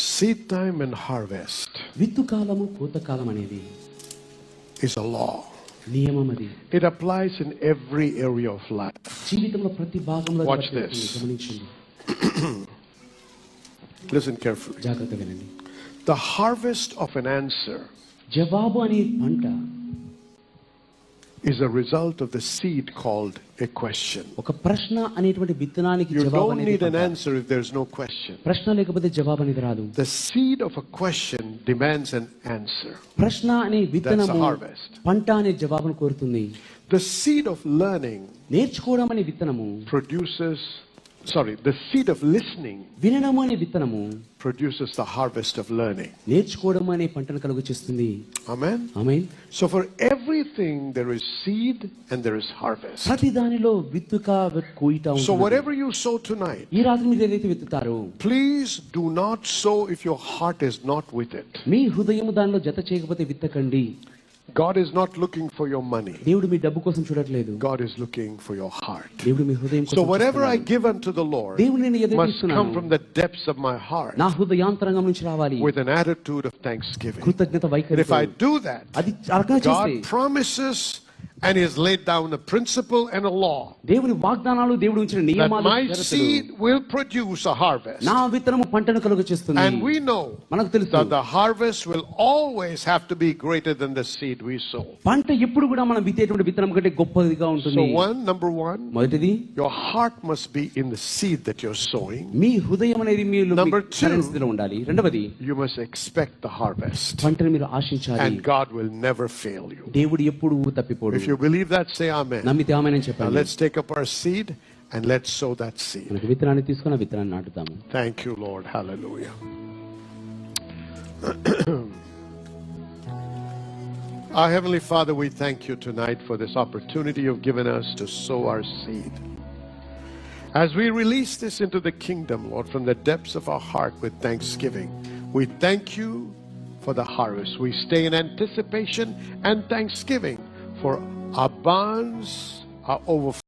Seed time and harvest విత్తు కాలము కోత కాలం అనేది is a law. నియమం అది. It applies in every area of life. జీవితంలో ప్రతి భాగంలో Watch వర్తిస్తుంది. this. గమనించండి. Listen carefully. జాగ్రత్తగా వినండి. The harvest of an answer జవాబు అనే పంట is a result of the seed called a question. ఒక ప్రశ్న అనేటువంటి విత్తనానికి You జవాబు don't అనేది need an పంట. answer if there's no question. ప్రశ్న లేకపోతే జవాబు అనేది రాదు. The seed of a question demands an answer. ప్రశ్న అనే విత్తనము That's the harvest. పంట అనే జవాబును కోరుతుంది. The seed of learning నేర్చుకోవడం అనే విత్తనము the seed of listening వినడము అనే విత్తనము produces the harvest of learning. నేర్చుకోవడం అనే పంటను కలుగు చేస్తుంది. Amen. Amen. So for everything there is seed and there is harvest. ప్రతి దానిలో విత్తుక కోయిట So ఉంటుంది. whatever you sow tonight, ఈ రాత్రి మీరు ఏదైతే విత్తుతారో please do not sow if your heart is not with it. మీ హృదయం దానిలో జత చేయకపోతే విత్తకండి. God is not looking for your money. దేవుడు మీ డబ్బు కోసం చూడట్లేదు. God is looking for your heart. దేవుడు మీ హృదయం కోసం So whatever I చూస్తున్నాడు. give unto the Lord దేవుడు నేను ఏదైతే must ఇస్తున్నానో come from the depths of my heart నా హృదయాంతరంగం నుంచి రావాలి. with an attitude of thanksgiving. కృతజ్ఞత And వైఖరి. if I do that, అది అర్థం చేస్తే God promises and He has laid down a principle and a law దేవుని వాగ్దానాలు దేవుడు ఉంచిన that నియమాలు my షరతులు. seed will produce a harvest. నా విత్తనము పంటను కలుగ చేస్తుంది. And we know మనకు తెలుసు that the harvest will always have to be greater than the seed we sow. పంట ఎప్పుడు కూడా మనం విత్తేటువంటి విత్తనం కంటే గొప్పదిగా ఉంటుంది. So number one, మొదటిది your heart must be in the seed that you're sowing. మీ హృదయం అనేది మీలో Number two, స్థితిలో ఉండాలి. రెండవది you must expect the harvest. పంటను మీరు ఆశించాలి. And God will never fail you. దేవుడు ఎప్పుడు తప్పిపోడు. If you believe that, say amen. నమ్మితే ఆమేన్ అని Now చెప్పండి. let's take up our seed and let's sow that seed. మనకు విత్తనాన్ని తీసుకొని ఆ విత్తనాన్ని నాటుతాము. Thank you, Lord. Hallelujah. Our Heavenly Father, we thank you tonight for this opportunity you've given us to sow our seed. As we release this into the kingdom, Lord, from the depths of our heart with thanksgiving, we thank you for the harvest. We stay in anticipation and thanksgiving for our barns are overflowing.